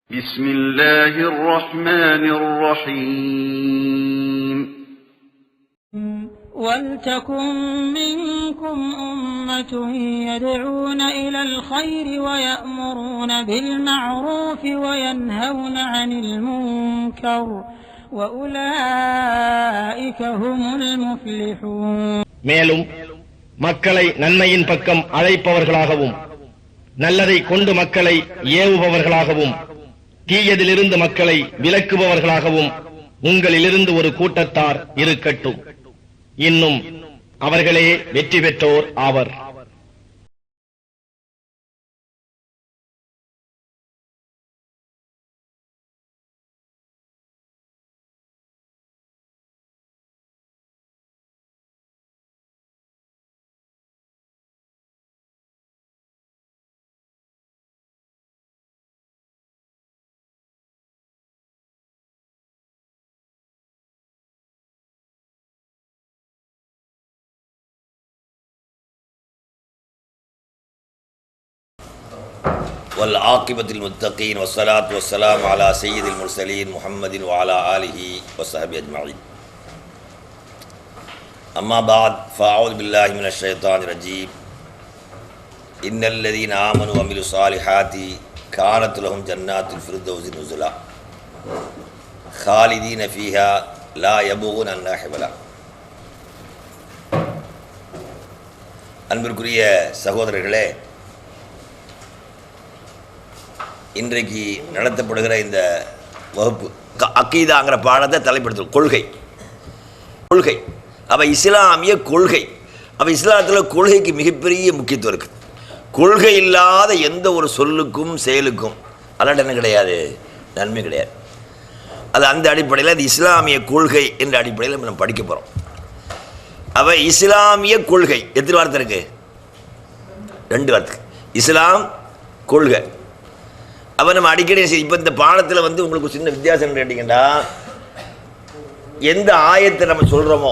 بسم الله الرحمن الرحيم ولتكن منكم أمة يدعون إلى الخير ويأمرون بالمعروف وينهون عن المنكر وأولئك هم المفلحون. மேலும் மக்களை நன்மையின் பக்கம் அழைப்பவர்களாகவும் நல்லதை கொண்டு மக்களை ஏவுபவர்களாகவும் தீயதிலிருந்து மக்களை விலக்குபவர்களாகவும் உங்களிலிருந்து ஒரு கூட்டத்தார் இருக்கட்டும். இன்னும் அவர்களே வெற்றி பெற்றோர் ஆவர். والعاقبة للمتقين والصلاة والسلام على سيد المرسلين محمد وعلى آله وصحبه أجمعين. أما بعد فأعوذ بالله من الشيطان الرجيم. إن الذين آمنوا وعملوا الصالحات كانت لهم جنات الفردوس نزلا خالدين فيها لا يبغون عنها حولا. அன்பிற்குரிய சகோதரர்களே, இன்றைக்கு நடத்தப்படுகிற இந்த வகுப்பு அக்கீதாங்கிற பாடத்தை தலைப்படுத்தும் கொள்கை. அப்போ இஸ்லாமிய கொள்கை. அப்போ இஸ்லாத்தில் கொள்கைக்கு மிகப்பெரிய முக்கியத்துவம் இருக்குது. கொள்கை இல்லாத எந்த ஒரு சொல்லுக்கும் செயலுக்கும் அல்லாட்ட என்ன கிடையாது, நன்மை கிடையாது. அது அந்த அடிப்படையில் அது இஸ்லாமிய கொள்கை என்ற அடிப்படையில் நம்ம படிக்க போகிறோம். அப்போ இஸ்லாமிய கொள்கை எத்தனை வார்த்தை இருக்குது? 2 வார்த்தை. இஸ்லாம், கொள்கை. அப்போ நம்ம அடிக்கடி இப்போ இந்த பாடத்தில் உங்களுக்கு சின்ன வித்தியாசம் கேட்டிங்கன்னா, எந்த ஆயத்தை நம்ம சொல்கிறோமோ,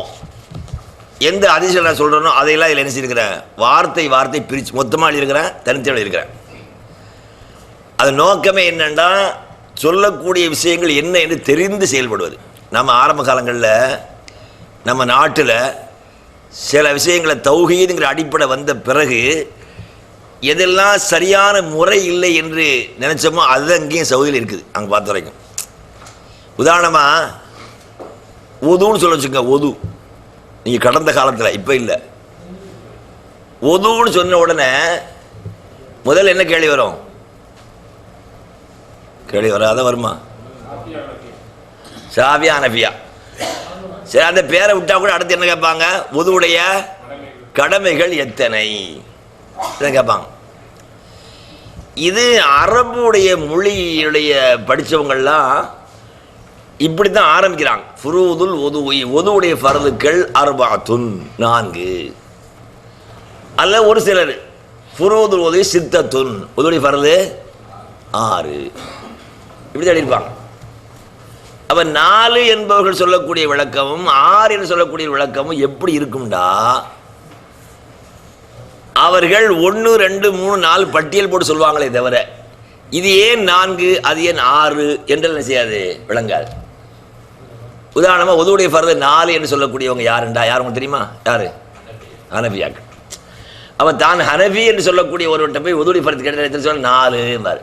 எந்த அதிசயம் நான் சொல்கிறோனோ அதையெல்லாம் இதில் என்ன செய்யிருக்கிறேன், வார்த்தை பிரித்து மொத்தமாக எழுதியிருக்கிறேன், தனித்தேவை எழுதியிருக்கிறேன். அது நோக்கமே என்னென்னா, சொல்லக்கூடிய விஷயங்கள் என்ன என்று தெரிந்து செயல்படுவது. நம்ம ஆரம்ப காலங்களில் நம்ம நாட்டில் சில விஷயங்களை தௌஹீதுங்கிற அடிப்படை வந்த பிறகு எதெல்லாம் சரியான முறை இல்லை என்று நினச்சோமோ அது அங்கேயும் சவுதியில் இருக்குது. அங்கே பார்த்த வரைக்கும் உதாரணமாக ஒதுன்னு சொல்ல வச்சுங்க. ஒது நீங்கள் கடந்த காலத்தில், இப்போ இல்லை. ஒதுன்னு சொன்ன உடனே முதல்ல என்ன கேள்வி வரும்? கேள்வி வராத வருமா? ஷாஃபியா, ஹனஃபியா. சரி, அந்த பேரை விட்டால் கூட அடுத்து என்ன கேட்பாங்க? ஒதுவுடைய கடமைகள் எத்தனை கேட்பாங்க. இது அரபுடைய மொழியுடைய படித்தவங்கள்லாம் இப்படி தான் ஆரம்பிக்கிறாங்க. ஃபுரூதுல் ஒதுவுடைய ஃபர்துக்கள் அர்பாத்துன் 4. அல்ல ஒரு சிலர் ஃபுரூதுல் ஒது சித்தத்துன், ஒதுவுடைய ஃபர்து 6, இப்படி தான் எழுதியிருப்பாங்க. அப்போ 4 என்பவர்கள் சொல்லக்கூடிய விளக்கமும் 6 என்று சொல்லக்கூடிய விளக்கமும் எப்படி இருக்கும்டா, அவர்கள் 1, 2, 3, 4 பட்டியல் போட்டு சொல்லுவாங்களே தவிர இது ஏன் 4 அது ஏன் 6 என்று என்ன செய்யாது, விளங்காது. உதாரணமாக ஒதுவுடைய ஃபர்து 4 என்று சொல்லக்கூடியவங்க யாருண்டா? யார் உங்களுக்கு தெரியுமா? யார்? ஹனஃபியாக்கள். அப்போ தான் ஹனஃபி என்று சொல்லக்கூடிய ஒருவர்கிட்ட போய் ஒதுவுடைய ஃபர்து கேட்ட சொல்ல 4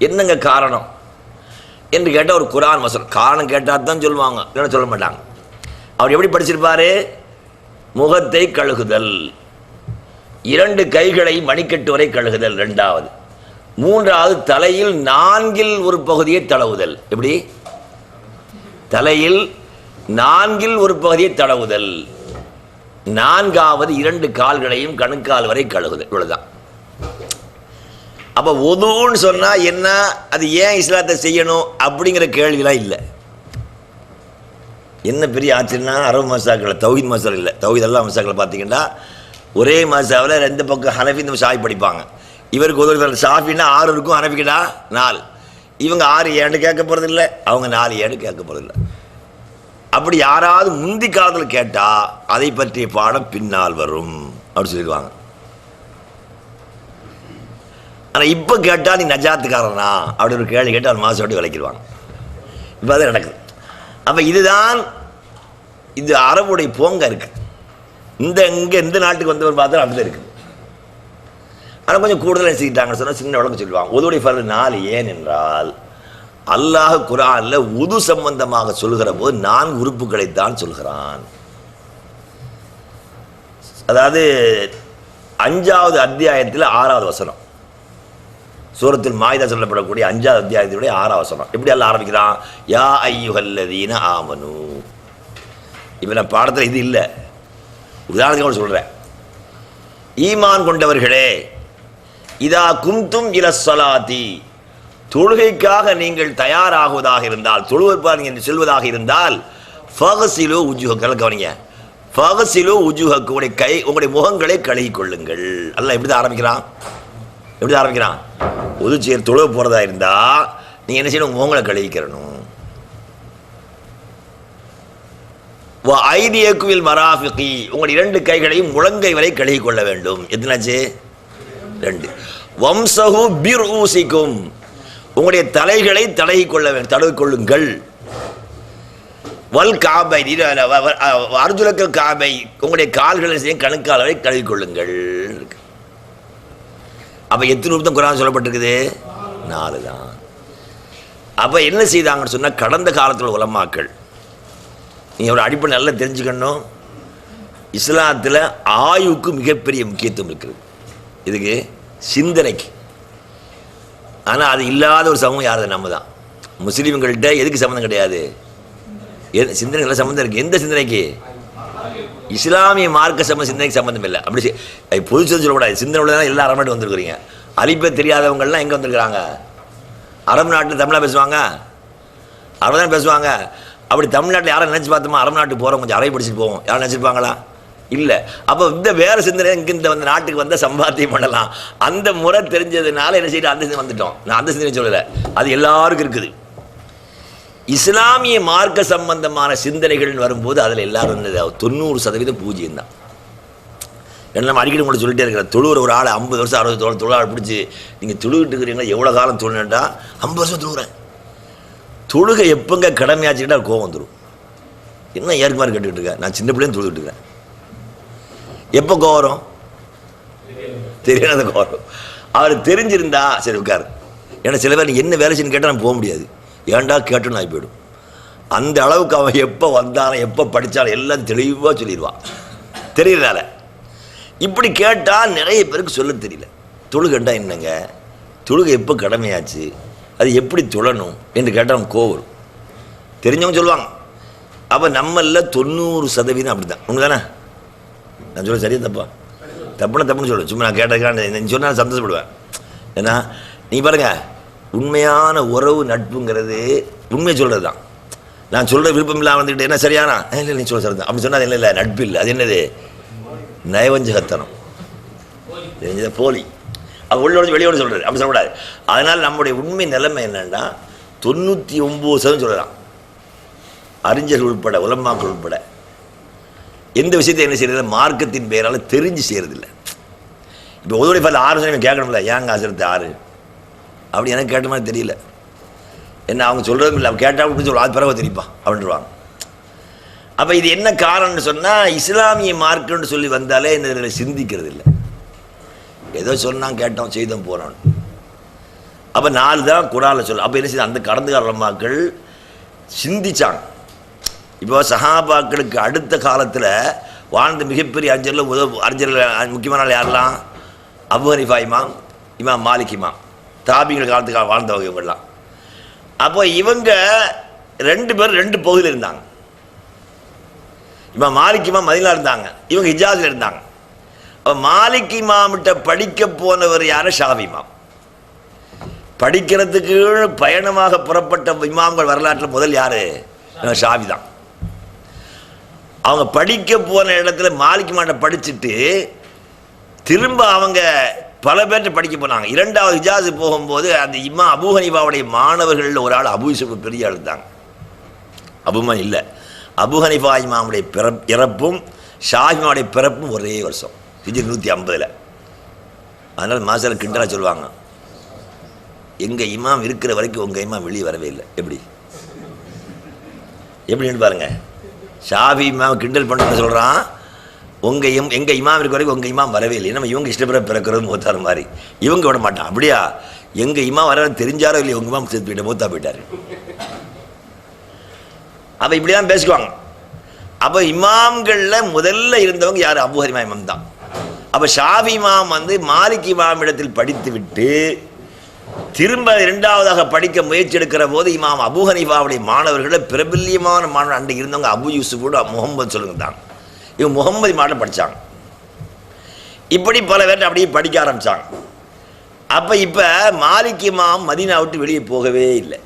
என்னங்க காரணம் என்று கேட்டால் ஒரு குர்ஆன் வசனம். காரணம் கேட்டால் தான் சொல்லுவாங்க, இல்லைன்னா சொல்ல மாட்டாங்க. அவர் எப்படி படிச்சிருப்பாரு? முகத்தை கழுகுதல், 2 கைகளை மணிக்கட்டு வரை கழுகுதல் 2வது, 3வது தலையில் 4ல் ஒரு பகுதியை தடவுதல். எப்படி? தலையில் 4ல் ஒரு பகுதியை தடவுதல், 4வது 2 கால்களையும் கணுக்கால் வரை கழுகுதல். இவ்வளவுதான். அப்போ ஒதுன்னு சொன்னால் என்ன, அது ஏன் இஸ்லாத்தை செய்யணும் அப்படிங்கிற கேள்விலாம் இல்லை. என்ன பெரிய ஆச்சரியன்னா, அரபு மசாக்களை தௌஹீத் மசால் இல்லை, தௌஹீதெல்லாம் மசாக்களை பார்த்தீங்கன்னா ஒரே மசாவில் 2 பக்கம் ஹனஃபி இந்த ஷாஃபி படிப்பாங்க. இவருக்கு ஒரு ஷாஃபின்னா 6 இருக்கும், ஹனஃபிக்கிட்டா 4. இவங்க 6 ஏன்னு கேட்க போகிறது இல்லை, அவங்க 4 ஏன்னு கேட்க போகிறது இல்லை. அப்படி யாராவது முந்தி காலத்தில் கேட்டால் அதை பற்றிய பாடம் பின்னால் வரும் அப்படின்னு சொல்லிடுவாங்க. ஆனால் இப்போ கேட்டால் நீ நஜாத்துக்காரனா அப்படி ஒரு கேள்வி கேட்டு அவன் மாசோட்டி விளக்கிடுவாங்க. இப்போ அது நடக்குது. அப்போ இதுதான் இது அரபுடைய போங்க இருக்கு. இங்கே எந்த நாட்டுக்கு வந்தவர் பார்த்தா அப்படிதான் இருக்குது. ஆனால் கொஞ்சம் கூடுதலாக எடுத்துக்கிட்டாங்கன்னு சொன்னால் சின்ன விளக்கம் சொல்லுவாங்க. உதுவுடைய ஃபர்து 4 ஏன் என்றால் அல்லாஹ் குர்ஆன்ல உது சம்பந்தமாக சொல்கிற போது 4 உறுப்புகளைத்தான் சொல்கிறான். அதாவது 5வது அத்தியாயத்தில் 6வது வசனம், சூரத்துல் மாயிதா சொல்லப்படக்கூடிய 5வது அத்தியாயத்தினுடைய 6வது வசனம். எப்படி அல்லாஹ் ஆரம்பிக்கிறான்? யா அய்யுஹல்லதீன ஆமனு. இப்போ நான் பாடத்தில் இது இல்லை, உதாரணத்துக்கு சொல்கிறேன். ஈமான் கொண்டவர்களே, இதா கும்தும் இலஸ்ஸலாத்தி, தொழுகைக்காக நீங்கள் தயாராகுவதாக இருந்தால், தொழுவதற்காக நீங்கள் செல்வதாக இருந்தால், ஃபகசிலு உஜுஹக்க, கவனிங்க, ஃபகசிலு உஜுஹக்க, உங்களுடைய முகங்களை கழுகிக் கொள்ளுங்கள். அல்லாஹ் எப்படி தான் ஆரம்பிக்கிறான்? எப்படி தான் ஆரம்பிக்கிறான்? உதுச்சேர் தொழுவ போகிறதா இருந்தால் நீங்கள் என்ன செய்யணும்? முகங்களை கழுவிக்கிறணும். ஐதியக்குவில் மராஃபிகி, உங்களுடைய 2 கைகளையும் முழங்கை வரை கழுகி கொள்ள வேண்டும். எத்தனாச்சு? 2. வம்சஹு பிர்ஊசிக்கும், உங்களுடைய தலைகளை தடவி கொள்ள வேண்டும், தடவி கொள்ளுங்கள். வல் காபை, அர்ஜுலக்கல் காபை, உங்களுடைய கால்களை செய்ய கணுக்கால் வரை கழுவி கொள்ளுங்கள். அப்போ எத்தனை ரூபம் குர்ஆன் சொல்லப்பட்டிருக்குது? 4 தான். அப்போ என்ன செய்தாங்கன்னு சொன்னால், கடந்த காலத்தில் உலமாக்கள், நீங்கள் ஒரு அடிப்படை நல்லா தெரிஞ்சுக்கணும். இஸ்லாத்தில் ஆயுவுக்கு மிகப்பெரிய முக்கியத்துவம் இருக்குது. இதுக்கு சிந்தனைக்கு. ஆனால் அது இல்லாத ஒரு சமூகம் யாரு? நம்ம தான். முஸ்லீம்கள்கிட்ட எதுக்கு சம்மந்தம் கிடையாது? சிந்தனைகள் சம்மந்தம் இருக்குது. எந்த சிந்தனைக்கு? இஸ்லாமிய மார்க்க சிந்தனைக்கு சம்மந்தம் இல்லை. அப்படி பொது சொல்லக்கூடாது. சிந்தனை உள்ளதான் எல்லா அரபு நாட்டு வந்துருக்குறீங்க. அலிப்பே தெரியாதவங்கள்லாம் எங்கே வந்திருக்கிறாங்க? அரபு நாட்டில் தமிழாக பேசுவாங்க, அரபு தான் பேசுவாங்க. அப்படி தமிழ்நாட்டில் யாரும் நினச்சி பார்த்தோமா? அரபு நாட்டுக்கு போகிறோம், கொஞ்சம் அறை படிச்சுட்டு போவோம், யாரும் நினச்சிருப்பாங்களா? இல்லை. அப்போ இந்த வேறு சிந்தனை இங்கே இந்த வந்து நாட்டுக்கு வந்தால் சம்பாத்தியம் பண்ணலாம், அந்த முறை தெரிஞ்சதுனால என்ன செய்யணும்? அந்த சிந்தனை வந்துட்டோம். நான் அந்த சிந்தனை சொல்லலை, அது எல்லாருக்கும் இருக்குது. இஸ்லாமிய மார்க்க சம்பந்தமான சிந்தனைகள் வரும்போது அதில் எல்லாரும் 90% பூஜ்யம் தான். ஏன்னா நம்ம அடிக்கடி கூட சொல்லிட்டே இருக்கிற, தொழுகிற ஒரு ஆள் 50 வருஷம் 60 தொழிலாளர் பிடிச்சி நீங்கள் தொழுகிட்டு இருக்கிறீங்களா? எவ்வளோ காலம் தொழுனேன்டா? 50 வருஷம் தொழுகிறேன். தொழுகை எப்போங்க கடமையாச்சுக்கிட்டா கோவம் வந்துடும். என்ன ஏற்கமாதிரி கேட்டுக்கிட்டு இருக்கேன், நான் சின்ன பிள்ளைன்னு தொழுதுட்டு இருக்கேன். எப்போ கோவம் வரும்? தெரியாத கோவம். அவர் தெரிஞ்சிருந்தா சரி உட்காரு. ஏன்னா சில பேர் என்ன வேலை செய்யணும்னு கேட்டால் நான் போக முடியாது, ஏன்டா கேட்டுன்னு ஆகி போயிடும். அந்த அளவுக்கு அவன் எப்போ வந்தாலும் எப்போ படித்தாலும் எல்லாம் தெளிவாக சொல்லிடுவான். தெரியறதால இப்படி கேட்டால் நிறைய பேருக்கு சொல்ல தெரியல. தொழுகைண்டா என்னங்க, தொழுகை எப்போ கடமையாச்சு, அது எப்படி தொழணும் என்று கேட்டால் அவன் கோவம். தெரிஞ்சவங்க சொல்லுவாங்க. அப்போ நம்மள 90% அப்படி தான். உண்மை தானே? நான் சொல்ல சரியா தப்பா? தப்புன்னு சொல்லுவேன். சும்மா நான் கேட்டதுக்கான நீ சொன்னால் சந்தோஷப்படுவேன். ஏன்னா நீ பாருங்க, உண்மையான உறவு நட்புங்கிறது உண்மையை சொல்கிறது தான். நான் சொல்கிற விருப்பம் இல்லாமல் வந்துக்கிட்டு என்ன சரியானா இல்லை நீ சொல்ல சரிதான் அப்படி சொன்னால் அது இல்லை, நட்பு இல்லை. அது என்னது? நயவஞ்சகத்தனம், போலி. அது உள்ளோட வெளியோடு சொல்கிறது, அப்படி சொல்லக்கூடாது. அதனால் நம்முடைய உண்மை நிலைமை என்னென்னா 99% சொல்லலாம். அறிஞர்கள் உட்பட, உலமாக்கள் உட்பட எந்த விஷயத்தை என்ன செய்யறது? மார்க்கத்தின் பெயரால் தெரிஞ்சு செய்கிறதில்லை. இப்போ உதவி பார்த்து 6 வருஷம் கேட்கணும்ல, ஏங்க ஆசிரியத்தை 6 அப்படி எனக்கு கேட்ட மாதிரி தெரியல. என்ன அவங்க சொல்கிறதும் இல்லை, கேட்டால் அப்படி சொல்லுவோம், அது பிறகு தெரியுப்பா அப்படின்ட்டுருவாங்க. அப்போ இது என்ன காரணம்னு சொன்னால், இஸ்லாமிய மார்க்கம்னு சொல்லி வந்தாலே என்ன சிந்திக்கிறது இல்லை. ஏதோ சொன்னான், கேட்டோம், செய்தோம், போகிறோம். அப்போ 4 தான் குர்ஆனில் சொல்ல. அப்போ என்ன செய்ய? அந்த கடந்த கால உலமாக்கள் சிந்திச்சாங்க. இப்போ சஹாபாக்களுக்கு அடுத்த காலத்தில் வாழ்ந்த மிகப்பெரிய அறிஞர்கள் முக்கியமான ஆள் யாரெல்லாம்? அபூ ஹனீஃபா இமாம், இமாம் மாலிக் இமாம், தாபிகள் காலத்துக்கு வாழ்ந்தவங்க இவங்கெல்லாம். அப்போ இவங்க 2 பேர் 2 பகுதியில் இருந்தாங்க. இமாம் மாலிக் இமாம் மதீனால இருந்தாங்க, இவங்க ஹிஜாஸில் இருந்தாங்க. அப்போ மாலிக் இமாம்கிட்ட படிக்க போனவர் யார்? ஷாஃபி இமாம். படிக்கிறதுக்கு பயணமாக புறப்பட்ட இமாம்கள் வரலாற்றில் முதல் யார்? ஷாஃபி தான். அவங்க படிக்க போன இடத்துல மாலிக் இமாம்கிட்ட படிச்சுட்டு திரும்ப அவங்க பல பேர்கிட்ட படிக்க போனாங்க. 2வது ஹிஜாஸ் போகும்போது அந்த இமாம் அபூ ஹனீஃபாவுடைய மாணவர்களில் ஒரு ஆள் அபூ யூசுப் பெரிய ஆள் இருந்தாங்க. அபூமா இல்லை, அபூ ஹனீஃபா இமாமுடைய இறப்பும் ஷாஃபி இமாமுடைய பிறப்பும் ஒரே வருஷம், ஹிஜ்ரி 150. அதனால் மாசல கிண்டலாக சொல்லுவாங்க, எங்கள் இமாம் இருக்கிற வரைக்கும் உங்கள் இமாம் வெளியே வரவே இல்லை. எப்படின்னு பாருங்க. ஷாஃபி இமாம் கிண்டல் பண்ண சொல்கிறான், எங்கள் இமாம் இருக்க வரைக்கும் உங்கள் இமாம் வரவே இல்லை. நம்ம இவங்க இஷ்டப்பட பிறக்கிறது மூத்தார் மாதிரி, இவங்க விட மாட்டான். அப்படியா? எங்கள் இமாம் வர தெரிஞ்சாரோ இல்லையா, உங்கள் இமாம் சேர்த்து போயிட்ட மூத்தா போயிட்டார். அப்போ இப்படி தான் பேசுவாங்க. அப்போ இமாம்களில் முதல்ல இருந்தவங்க யார்? அபூ ஹனீஃபா இமாம் தான். அப்போ ஷாஃபி இமாம் மாலிக் இமாம் இடத்தில் படித்து விட்டு திரும்ப இரண்டாவதாக படிக்க முயற்சி எடுக்கிற போது இமாம் அபூ ஹனீஃபாவுடைய மாணவர்களை பிரபல்யமான மாணவர் அன்றைக்கு இருந்தவங்க அபு யூசுஃபோடு முகமது சொல்லுங்க தான். இவங்க முகமது மாடல் படித்தாங்க. இப்படி பல பேர் அப்படியே படிக்க ஆரம்பித்தாங்க. அப்போ இப்போ மாலிக் இமாம் மதீனா விட்டு வெளியே போகவே இல்லை.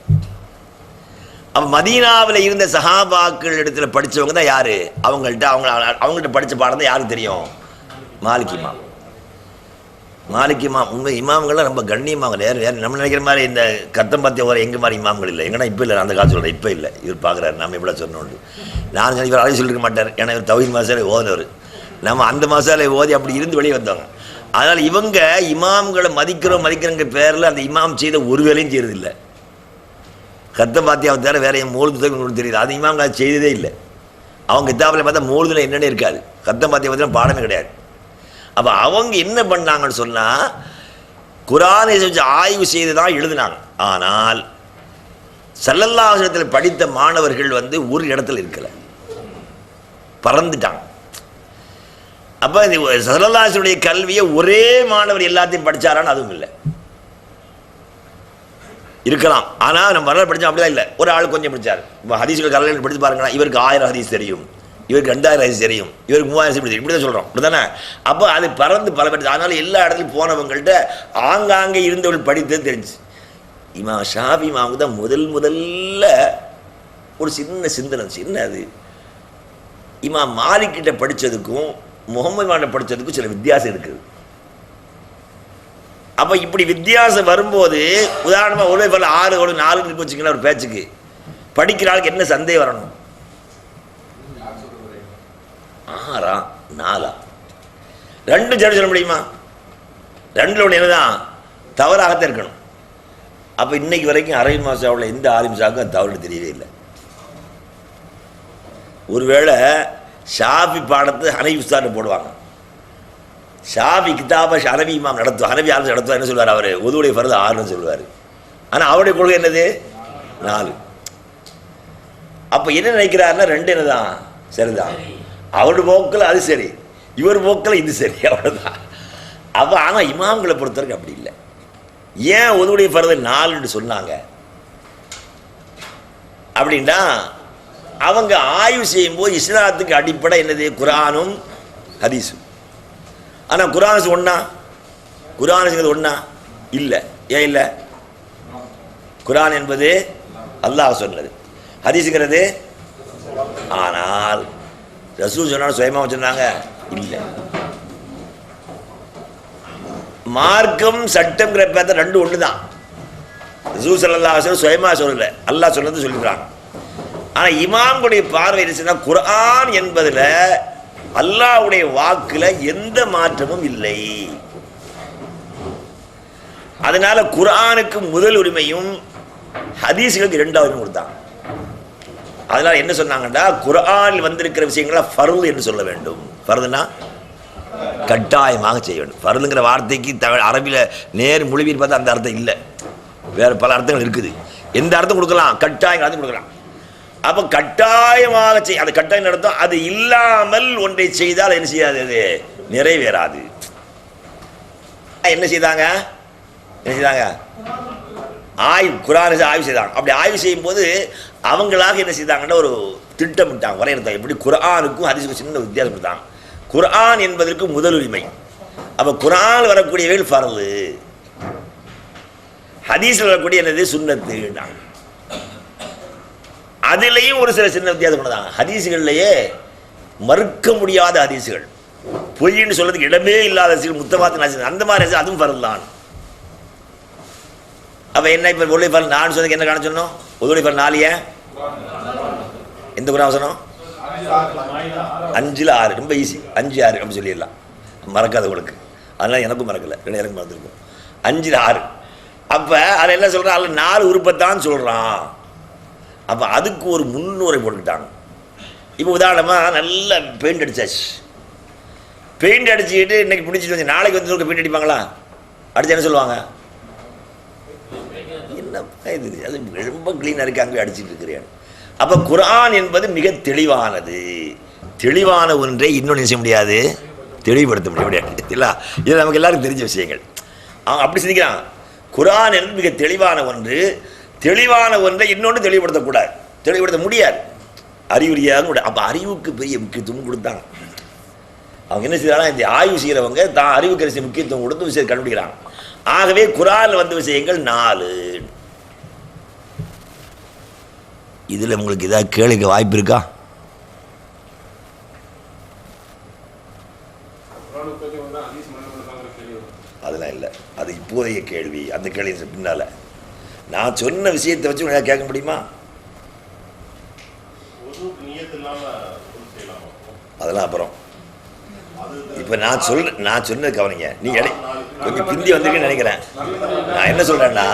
அப்போ மதீனாவில் இருந்த சஹாபாக்கள் இடத்துல படித்தவங்க தான் யார்? அவங்கள்ட்ட படித்த பாடம் தான் யாருக்கு தெரியும்? மாலிக் இமாம். உண்மை இமாம்கள்லாம் ரொம்ப கண்ணியமாக வேறு நம்ம நினைக்கிற மாதிரி இந்த கத்தம்பாத்திய ஓர எங்கள் மாதிரி இமாம்கள் இல்லை. எங்கன்னா இப்போ இல்லை, அந்த காலத்தில் சொல்கிறேன், இப்போ இல்லை. இவர் பார்க்குறாரு நம்ம எப்படி சொன்னோண்டு. நான் சொல்லி இவர் அழகு சொல்லியிருக்க மாட்டார். ஏன்னா இவர் தௌஹீத் மசாலை ஓதுனவர். நம்ம அந்த மசாலை ஓதி அப்படி இருந்து வெளியே வந்தவங்க. அதனால் இவங்க இமாம்களை மதிக்கிறோங்கிற பேரில் அந்த இமாம் செய்த ஒரு வேலையும் செய்யறதில்லை. கத்தம்பாத்தியாவை தவிர வேற என் மூழுது உங்களுக்கு தெரியுது, அது இமாம்கள் அது செய்ததே இல்லை. அவங்க கித்தாபில் பார்த்தா மூழுதில் என்னென்ன இருக்காது, கத்தம்பாத்தியா பார்த்தா பாடமே கிடையாது. அப்போ அவங்க என்ன பண்ணாங்கன்னு சொன்னால் குர்ஆனை வச்சு ஆய்வு செய்து தான் எழுதினாங்க. ஆனால் ஸல்லல்லாஹு அலைஹி வஸல்லம் படித்த மாணவர்கள் ஒரு இடத்துல இருக்கலை, பறந்துட்டாங்க. அப்போ ஸல்லல்லாஹு அலைஹி வஸல்லம் கல்வியை ஒரே மாணவர் எல்லாத்தையும் படித்தாரான்னு அதுவும் இல்லை. இருக்கலாம், ஆனால் நம்ம வரலாறு படித்தோம் அப்படிதான் இல்லை. ஒரு ஆள் கொஞ்சம் படித்தார். இப்போ ஹதீஸ்கள் கலைஞர்கள் படித்து பாருங்களா, இவருக்கு 1000 ஹதீஸ் தெரியும், இவருக்கு 2000 ஹதீஸ் தெரியும், இவருக்கு 3000 தெரியும், இப்படி தான் சொல்கிறோம். இப்படி தானே? அப்போ அது பறந்து பல பேர். அதனால் எல்லா இடத்துலையும் போனவங்கள்ட்ட ஆங்காங்கே இருந்தவர்கள் படித்தது தெரிஞ்சு. இமாம் ஷாஃபி இமாமுக்கு தான் முதல்ல ஒரு சின்ன அது இமாம் மாலிக் கிட்ட படித்ததுக்கும் முகமது மாட்ட படித்ததுக்கும் சில வித்தியாசம் இருக்குது. அப்போ இப்படி வித்தியாசம் வரும்போது உதாரணமாக ஒரு 6 ஒரு 4 இருக்கு வச்சுக்கலாம். ஒரு பேச்சுக்கு படிக்கிற ஆளுக்கு என்ன சந்தேகம் வரணும்? 6 4 2 ஜட சொல்ல முடியுமா? 2ல் ஒன்று என்னதான் தவறாகத்தான் இருக்கணும். அப்போ இன்னைக்கு வரைக்கும் அரபி மாசாவில் எந்த ஆலிம்சாவுக்கும் அது தவறு தெரியவே இல்லை. ஒருவேளை ஷாஃபி பாடத்தை ஹனஃபி உஸ்தாது போடுவாங்க. ஷாஃபி கிதாபை ஹனஃபி இமாம் நடத்துவார், ஹனஃபி ஆலிம் நடத்துவார். என்ன சொல்வார்? அவர் உதுவுடைய ஃபர்து 6ன்னு சொல்லுவார். ஆனால் அவருடைய கொள்கை என்னது? 4. அப்போ என்ன நினைக்கிறாருன்னா 2 என்னதான் சரிதான். அவருடைய போக்கில் அது சரி, இவர் போக்கில் இது சரி, அவ்வளோதான். அப்போ ஆனால் இமாம்களை பொறுத்தவரைக்கும் அப்படி இல்லை. ஏன் உதுவுடைய ஃபர்து 4ன்னு சொன்னாங்க அப்படின்னா, அவங்க ஆய்வு செய்யும்போது இஸ்லாத்துக்கு அடிப்படை என்னது? குர்ஆனும் ஹதீஸும். ஆனால் குர்ஆன் ஒன்றா இல்லை. ஏன் இல்லை? குர்ஆன் என்பது அல்லாஹ் சொன்னது, ஹதீஸுங்கிறது. ஆனால் ரசூல் சொன்னாலும் சுயமாக சொன்னாங்க இல்லை. மார்க்கம் சட்டம்ங்கிற பேர்த்த 2 ஒன்று தான். ரசூல் ஸல்லல்லாஹு அலைஹி வஸல்லம் சுயமாக சொல்லலை, அல்லாஹ் சொன்னது சொல்லிக்கிறாங்க. ஆனால் இமாம்களுடைய பார்வை என்ன? குர்ஆன் என்பதில் அல்லாஹ்வுடைய வாக்குல எந்த மாற்றமும் இல்லை. அதனால குர்ஆனுக்கு முதல் உரிமையும் ஹதீஸ்களுக்கு 2வது உரிமை கொடுத்தாங்க. அதனால என்ன சொன்னாங்கன்னா, குர்ஆனில் வந்திருக்கிற விஷயங்களை ஃபர்து என்று சொல்ல வேண்டும். ஃபர்துனா கட்டாயமாக செய்ய வேண்டும். ஃபர்துங்கிற வார்த்தைக்கு அரபியில் நேர் மொழிபெயர்ப்பு பார்த்தா அந்த அர்த்தம் இல்லை, வேறு பல அர்த்தங்கள் இருக்குது. எந்த அர்த்தம் கொடுக்கலாம்? கட்டாயம் அர்த்தம் கொடுக்கலாம். அப்போ கட்டாயமாக அந்த கட்டாயம் நடத்தும். அது இல்லாமல் ஒன்றை செய்தால் என்ன செய்யாது? அது நிறைவேறாது. என்ன செய்தாங்க? குர்ஆனை ஆய்வு செய்தாங்க. அப்படி ஆய்வு செய்யும் போது அவங்களாக என்ன செய்தாங்கன்னா ஒரு திட்டமிட்டாங்க, வரையறுத்தாங்க. எப்படி குர்ஆனுக்கும் ஹதீஸுக்கும் சின்ன வித்தியாசம் கொடுத்தாங்க. குர்ஆன் என்பதற்கு முதல் உரிமை. அப்போ குர்ஆன் வரக்கூடியவைகள் ஃபர்து, ஹதீஸில் வரக்கூடிய என்னது? சுன்னத்து. அதுலேயும் ஒரு சில சின்ன வித்தியாசம் பண்ணதாங்க. ஹதீஸுகள்லையே மறுக்க முடியாத ஹதீஸுகள், பொய்ன்னு சொல்றதுக்கு இடமே இல்லாத ஹதீஸுகள், முத்தவாத்து அந்த மாதிரி அதுவும் ஃபர்து தான். அப்போ என்ன? இப்போ உதவி ஃபர்து நான் சொன்னதுக்கு என்ன காரணம் சொன்னோம்? உதவி ஃபர்து 4 ஏன்? எந்த குர்ஆன் சொன்னோம்? 5ல் 6. ரொம்ப ஈஸி, 5 6 அப்படி சொல்லிடலாம், மறக்காத உங்களுக்கு. அதனால் எனக்கும் மறக்கலை, எனக்கும் மறந்துருக்கும். 5ல் 6. அப்ப அது என்ன சொல்றான், அதுல 4 உறுப்பைத்தான் சொல்றான். அப்ப அதுக்கு ஒரு முன்னுரை போட்டுக்கிட்டாங்க. இப்போ உதாரணமா நல்ல பெயிண்ட் அடிச்சாச்சு, பெயிண்ட் அடிச்சுக்கிட்டு இன்னைக்கு பிடிச்சிட்டு வந்து நாளைக்கு வந்து பெயிண்ட் அடிப்பாங்களா? அடிச்சு என்ன சொல்லுவாங்க, என்ன இது அது ரொம்ப கிளீனாக இருக்கு அங்கே அடிச்சுட்டு இருக்கிறேன். அப்போ குர்ஆன் என்பது மிக தெளிவானது. தெளிவான ஒன்றை இன்னொன்று செய்ய முடியாது, தெளிவுபடுத்த முடியாது இல்லை. இது நமக்கு எல்லாருக்கும் தெரிஞ்ச விஷயங்கள். அவங்க அப்படி சிந்திக்கிறாங்க, குர்ஆன் என்பது மிக தெளிவான ஒன்று, தெளிவான ஒன்றை இன்னொன்று தெளிவுபடுத்தக்கூடாது, தெளிவுபடுத்த முடியாது, அறிவுரியாக கூட. அப்போ அறிவுக்கு பெரிய முக்கியத்துவம் கொடுத்தாங்க. அவங்க என்ன செய்யறாங்க, இந்த ஆய்வு செய்கிறவங்க தான் அறிவுக்கு முக்கியத்துவம் கொடுத்து விஷயத்தை கண்டுபிடிக்கிறாங்க. ஆகவே குர்ஆனில் வந்த விஷயங்கள் 4. இதில் உங்களுக்கு ஏதாவது கேள்விக்கு வாய்ப்பு இருக்கா? அதெல்லாம் இல்லை, அது இப்போதைய கேள்வி. அந்த கேள்வி பின்னால நான் சொன்ன விஷயத்தை வச்சு உங்களால் கேட்க முடியுமா? அதெல்லாம் அப்புறம். இப்போ நான் சொன்னது கவனிங்க. நீ கொஞ்சம் பிந்தி வந்திருக்கேன்னு நினைக்கிறேன். நான் என்ன சொல்றேன்னா,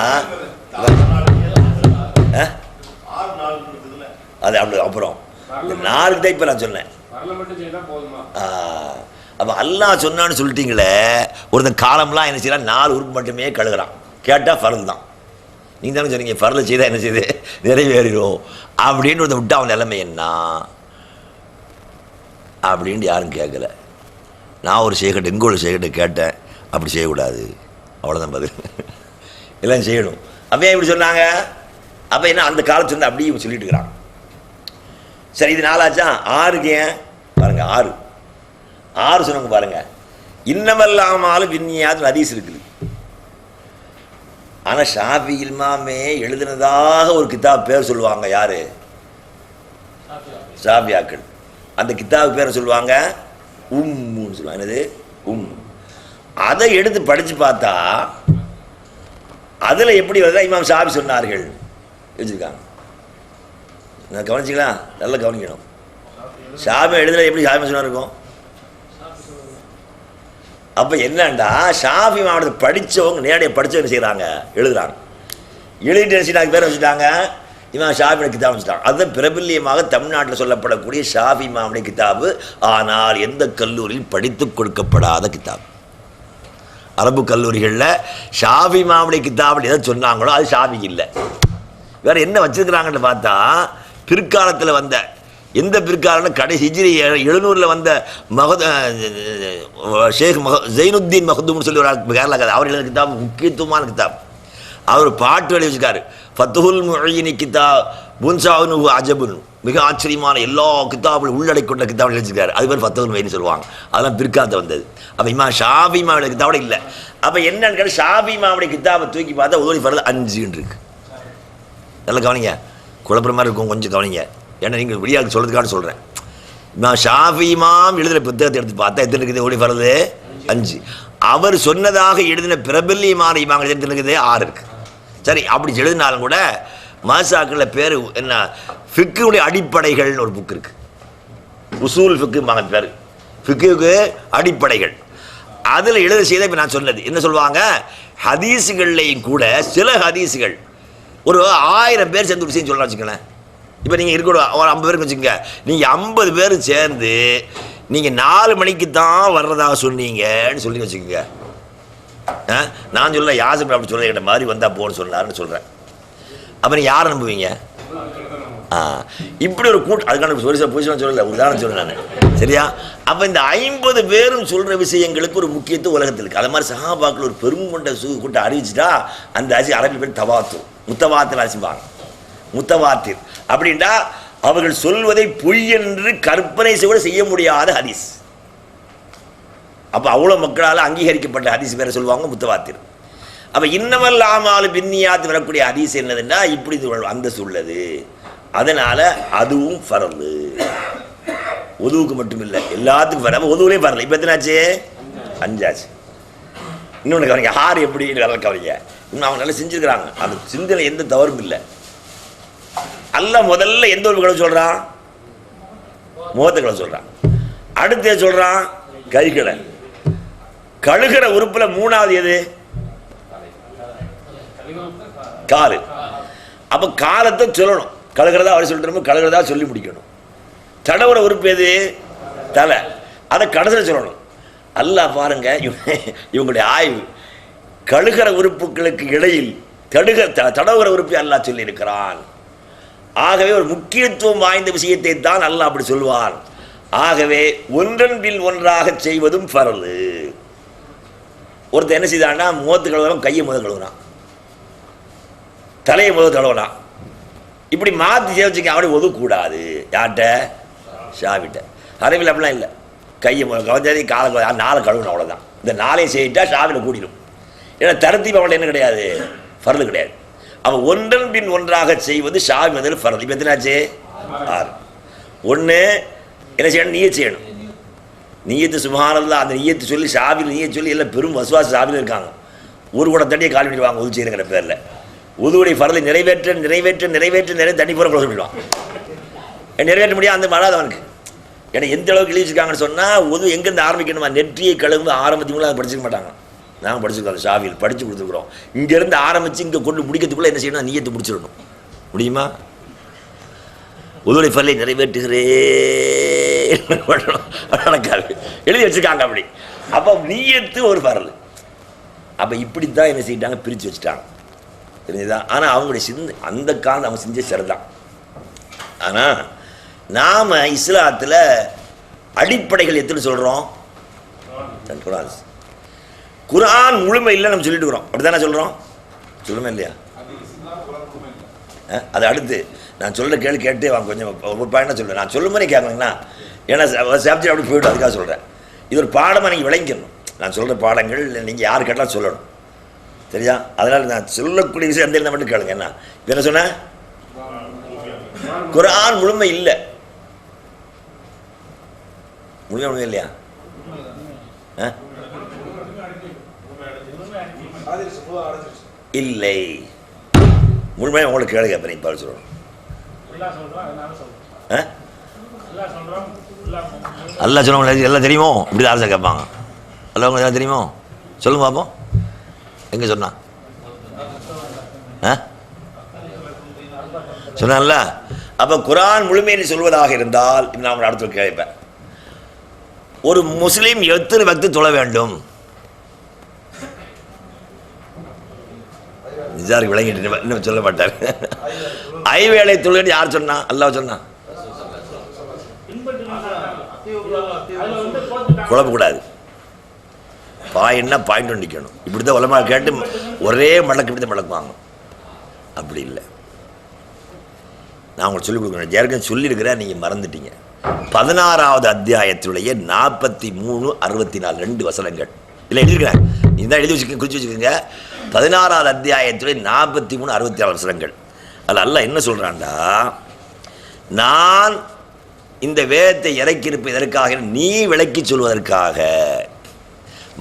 அது அப்படி அப்புறம் இந்த 4 தான் இப்போ நான் சொன்னேன். அப்போ அல்லாஹ் சொன்னான்னு சொல்லிட்டீங்களே, ஒருத்தன் காலம்லாம் என்ன செய்யறான், 4 உறுப்பு மட்டுமே கழுகுறான். கேட்டால் ஃபர்து தான். நீங்கள் தானே சொன்னீங்க ஃபர்ல செய்தால் என்ன செய்யுது, நிறைவேறிடும் அப்படின்னு ஒருத்தன் விட்டு அவன் நிலைமை என்ன அப்படின்ட்டு யாரும் கேட்கல. நான் ஒரு செய்கட்டை எங்கே ஒரு செய்கட்டை கேட்டேன், அப்படி செய்யக்கூடாது, அவ்வளோதான் பதில், எல்லாம் செய்யணும். அப்போ இப்படி சொன்னாங்க. அப்போ என்ன அந்த காலத்து வந்து அப்படியே சொல்லிட்டு இருக்கிறான். சரி, இது 4 ஆச்சா? 6க்கு ஏன் பாருங்க, 6 சொன்னவங்க பாருங்க. இன்னமல்லாமாலும் விண்ணியாத்து ஹதீஸ் இருக்குது. ஆனால் ஷாஃபி இமாமே எழுதினதாக ஒரு கிதாப் பேர் சொல்லுவாங்க. யாரு? ஷாஃபியாக்கள். அந்த கிதாப் பேரை சொல்லுவாங்க உம்முன்னு சொல்லுவாங்க. என்னது? அதை எடுத்து படித்து பார்த்தா அதில் எப்படி வருதா இமாம் ஷாஃபி சொன்னார்கள் வச்சுருக்காங்க. நான் கவனிச்சிங்களா? நல்லா கவனிக்கணும். ஷாஃபி எழுதுல எப்படி ஷாஃபி சொன்னா இருக்கும்? அப்போ என்னண்டா, ஷாஃபி மாவட்டத்தை படித்தவங்க நேரடியாக படித்தவங்க செய்கிறாங்க, எழுதுறாங்க. எழுதிட்டு நினச்சிட்டாங்க பேரை வச்சுட்டாங்க, இவன் ஷாஃபி கிதாப் வச்சுட்டாங்க. அதுதான் பிரபல்யமாக தமிழ்நாட்டில் சொல்லப்படக்கூடிய ஷாஃபி மாவட்ட கிதாபு. ஆனால் எந்த கல்லூரியில் படித்து கொடுக்கப்படாத கிதாப். அரபு கல்லூரிகளில் ஷாஃபி மாவட்ட கிதாப் எதை சொன்னாங்களோ அது ஷாஃபி இல்லை. வேறு என்ன வச்சுருக்கிறாங்கன்னு பார்த்தா, பிற்காலத்தில் வந்த எந்த பிற்காலம்னா கடைசி ஹிஜ்ரி 700 வந்த ஷேக் ஜெயினுத்தீன் மஹ்தூம்னு சொல்லி ஒரு கேரளா கதை. அவர் எழுதின கிதாப் முக்கியத்துவமான கிதாப். அவர் பாட்டு எழுதி வச்சுக்காரு. ஃபத்துல் முஈனி கிதாப் புன்சாவுனு அஜபுன், மிக ஆச்சரியமான எல்லா கிதாபும் உள்ளடக்கி கொண்ட கிதாப் எழுதிச்சிருக்காரு. அது பேர் ஃபத்துல் முஈனி சொல்லுவாங்க. அதெல்லாம் பிற்காலத்தை வந்தது. அப்போ ஷாஃபி மாவுடைய கிதாபோட இல்லை. அப்போ என்னன்னு கேட்டால், ஷாஃபி மாவுடைய கிதாபை தூக்கி பார்த்தா உதவி ஃபர்து 5 இருக்கு. நல்லா கவனிங்க, குழப்பற மாதிரி இருக்கும், கொஞ்சம் கவனிங்க. ஏன்னா நீங்கள் வெளியாக சொல்கிறதுக்காக சொல்கிறேன். நான் ஷாஃபி இமாம் எழுதின புத்தகத்தை எடுத்து பார்த்தா எத்தனை இருக்குது? ஓடி ஃபர்து 5. அவர் சொன்னதாக எழுதின பிரபல்யமான இமாம்கள் எத்தனை இருக்குது? 6 இருக்கு. சரி, அப்படி எழுதினாலும் கூட மாசாக்களில் பேர் என்ன, ஃபிக்குடைய அடிப்படைகள்னு ஒரு புக் இருக்கு. உசூல் ஃபிக்குமாங்க பேர், ஃபிக்குக்கு அடிப்படைகள். அதில் எழுத செய்த இப்போ நான் சொன்னது என்ன சொல்லுவாங்க, ஹதீஸுகள்லையும் கூட சில ஹதீஸுகள் ஒரு 1000 பேர் சேர்ந்து ஒரு விஷயம் சொல்லலாம் வச்சுக்கோங்களேன். இப்போ நீங்கள் இருக்க ஒரு 50 பேருக்கு வச்சுக்கோங்க. நீங்கள் 50 பேர் சேர்ந்து நீங்கள் 4 மணிக்கு தான் வர்றதாக சொன்னீங்கன்னு சொல்லி வச்சுக்கோங்க. நான் சொல்ல யாசிப் அப்படி சொல்ல கேட்ட மாதிரி வந்தால் போன்னு சொன்னார்னு சொல்கிறேன். அப்போ நீங்கள் யாரை நம்புவீங்க? இப்படி ஒரு கூட்டம், அதுக்கான பொசிஷன் சொல்லலை, உதாரணம் சொல்ல நான், சரியா? அப்போ இந்த 50 பேரும் சொல்கிற விஷயங்களுக்கு ஒரு முக்கியத்துவம் உலகத்தில் இருக்குது. அது மாதிரி சஹாபாக்கள் ஒரு பெரும் கொண்ட கூட்டம் அறிவிச்சுட்டா அந்த அரிசி அரபி பேர் தவாத்து, முத்தவாத்தில் அரிசிப்பாங்க. முத்தவாத்திர் அப்படின்டா அவர்கள் சொல்வதை பொய் என்று கற்பனை செய்ய முடியாத ஹதீஸ். அப்போ அவ்வளோ மக்களால் அங்கீகரிக்கப்பட்ட ஹதீஸ் பேரை சொல்லுவாங்க முத்தவாத்திர். அப்போ இன்னமல் ஆமாலும் பின்னியாத்து வரக்கூடிய ஹதீஸ் என்னதுன்னா இப்படி அந்தஸ்து உள்ளது. அதனால அதுவும் ஃபர்து. உதுவுக்கு மட்டும் இல்லை, எல்லாத்துக்கும் ஃபர்து. உதுவுலேயும் ஃபர்து. இப்போ எத்தனாச்சு? 5 ஆச்சு. இன்னொன்று கவனிங்க, 6 எப்படி நல்லா கவனிங்க. இன்னும் அவங்க நல்லா செஞ்சுருக்கிறாங்க. அந்த சிந்தனை எந்த தவறும் இல்லை. அல்ல முதல்ல எந்த ஒரு கடவுள் சொல்கிறான்? முகத்தை கடவுள் சொல்கிறான். அடுத்து சொல்கிறான் கைகளை. கழுகிற உறுப்பில் 3வது எது? காலு. அப்போ காலத்தை சொல்லணும். கழுகிறதா அவர் சொல்லிட்டு கழுகிறதா சொல்லி முடிக்கணும். தடவுற உறுப்பு எது? தலை. அதை கடைசியில் சொல்லணும். அல்லாஹ் பாருங்க, இவங்களுடைய ஆய்வு. கழுகிற உறுப்புகளுக்கு இடையில் தடவுற உறுப்பை அல்லாஹ் சொல்லி இருக்கிறான். ஆகவே ஒரு முக்கியத்துவம் வாய்ந்த விஷயத்தை தான் அல்லாஹ் அப்படி சொல்வான். ஆகவே ஒன்றன் பின் ஒன்றாக செய்வதும் ஃபர்லு. ஒருத்தர் என்ன செய்தான்னா, முகத்து கழுவுறான், கையை முதல் கழுவுறான், தலையை முதல் கழுவுறான். இப்படி மாற்றி சேவிச்சுக்க. அப்படி ஒதுக்கூடாது. யார்கிட்ட? ஷாவிட்ட. அரபில் அப்படிலாம் இல்லை. கையை முதல் கவஞ்சாதி, காலை நாலு கழுவுணும், அவ்வளோதான். இந்த நாளையும் செய்யிட்டா ஷாவில் கூடிடும். ஏன்னா தரத்தீப் அவங்கள்ட்ட என்ன கிடையாது? ஃபர்லு கிடையாது. அவன் ஒன்றன் பின் ஒன்றாக செய்வது ஷாவி முதல் ஃபர்லு. இப்போ எத்தனாச்சு? 6. ஒன்று என்ன செய்யணும்? நியத் செய்யணும். நியத்து சுப்ஹானல்லாஹ், அந்த நியத்து சொல்லி ஷாவில் நியத் சொல்லி எல்லாம் பெரும் வசுவாச ஷாவில் இருக்காங்க. ஒரு கூட தண்ணியை கால் பண்ணிடுவாங்க உது செய்யணுங்கிற பேரில். உதுவுடைய ஃபர்லை நிறைவேற்ற தண்ணி பூரா குளம் சொல்லிடுவான். நிறைவேற்ற முடியாது அந்த மழை அவனுக்கு. ஏன்னா எந்த அளவுக்கு எழுதி வச்சுருக்காங்கன்னு சொன்னால், உது எங்கேருந்து ஆரம்பிக்கணுமா? நெற்றியை கழுவு ஆரம்பிச்சுங்களும் அதை படிச்சுக்க மாட்டாங்க. நாங்கள் படிச்சுருக்கோம், ஷாவில் படித்து கொடுத்துருக்குறோம். இங்கேருந்து ஆரம்பித்து இங்கே கொண்டு முடிக்கிறதுக்குள்ளே என்ன செய்யணும்? நியத்தை முடிச்சிடணும். முடியுமா? உதுவுடைய ஃபர்லை நிறைவேற்றுகிறேன் நடக்காது. எழுதி வச்சுருக்காங்க அப்படி. அப்போ நியத்து ஒரு ஃபர்ல். அப்போ இப்படி தான் என்ன செய்யிட்டாங்க? பிரித்து வச்சுட்டாங்க. தெரிஞ்சுதான். ஆனால் அவங்களுடைய அந்த காலம் அவங்க செஞ்ச சரிதான். ஆனால் நாம் இஸ்லாத்தில் அடிப்படைகள் எத்தனை சொல்கிறோம்? குர்ஆன் முழுமை இல்லை நம்ம சொல்லிட்டு இருக்கிறோம். அப்படி தானே சொல்கிறோம்? சொல்லுமே இல்லையா? அது அடுத்து நான் சொல்கிற கேட்டே வாங்க. கொஞ்சம் ஒரு பாயிண்டாக சொல்லுவேன். நான் சொல்லும் போதே கேட்கணுங்கண்ணா. ஏன்னா சப்ஜெக்ட் அப்படி போய்ட்டு அதுக்காக சொல்கிறேன். இது ஒரு பாடமாக நீங்கள் விளங்கிக்கணும். நான் சொல்கிற பாடங்கள் நீங்கள் யார் கேட்டாலும் சொல்லணும். சரியா? அதனால் நான் சொல்லக்கூடிய விஷயம் எந்த மட்டும் கேளுங்க. என்ன இப்போ என்ன சொன்ன? குர்ஆன் முழுமை இல்லை. முழுமை இல்லையா? இல்லை. முழுமையாக உங்களுக்கு கேளுங்க. இப்போ நீங்கள் சொல்லணும். அல்லா சொல்லுவாங்க எல்லாம் தெரியுமோ? இப்படி ஆசை கேட்பாங்க. அல்ல உங்களுக்கு எல்லாம் தெரியுமோ? சொல்லுங்க பார்ப்போம். எங்கே சொன்னா? சொன்னான்ல. அப்போ குர்ஆன் முழுமையை சொல்வதாக இருந்தால் நான் அடுத்த கேட்பேன். ஒரு முஸ்லீம் எத்தனை வக்து தொழ வேண்டும்? நிஜாருக்கு விளங்கிட்டு இன்னும் சொல்ல மாட்டார். ஐவேளை தொழுன்னு யார் சொன்னா? அல்லாஹ் சொன்னா. குழப்பக்கூடாது. பாயின்னா பாயிண்ட் நிற்கணும். இப்படி தான் உலமா கேட்டு ஒரே மடக்கு இப்படி தான் மடக்குவாங்க. அப்படி இல்லை. நான் உங்களுக்கு சொல்லிக் கொடுக்குறேன். ஏற்கனவே சொல்லியிருக்கிறேன், நீங்கள் மறந்துட்டீங்க. 16வது அத்தியாயத்துடைய 43, 64 2 வசனங்கள் இல்லை எழுதியிருக்கிறேன். இதுதான் எழுதி வச்சுக்க, குறித்து வச்சுக்கோங்க. 16வது அத்தியாயத்துடைய 43, 64 வசனங்கள். அதில் அல்லாஹ் என்ன சொல்கிறான்டா, நான் இந்த வேதத்தை இறக்கியிருப்ப இதற்காக, நீ விளக்கி சொல்வதற்காக,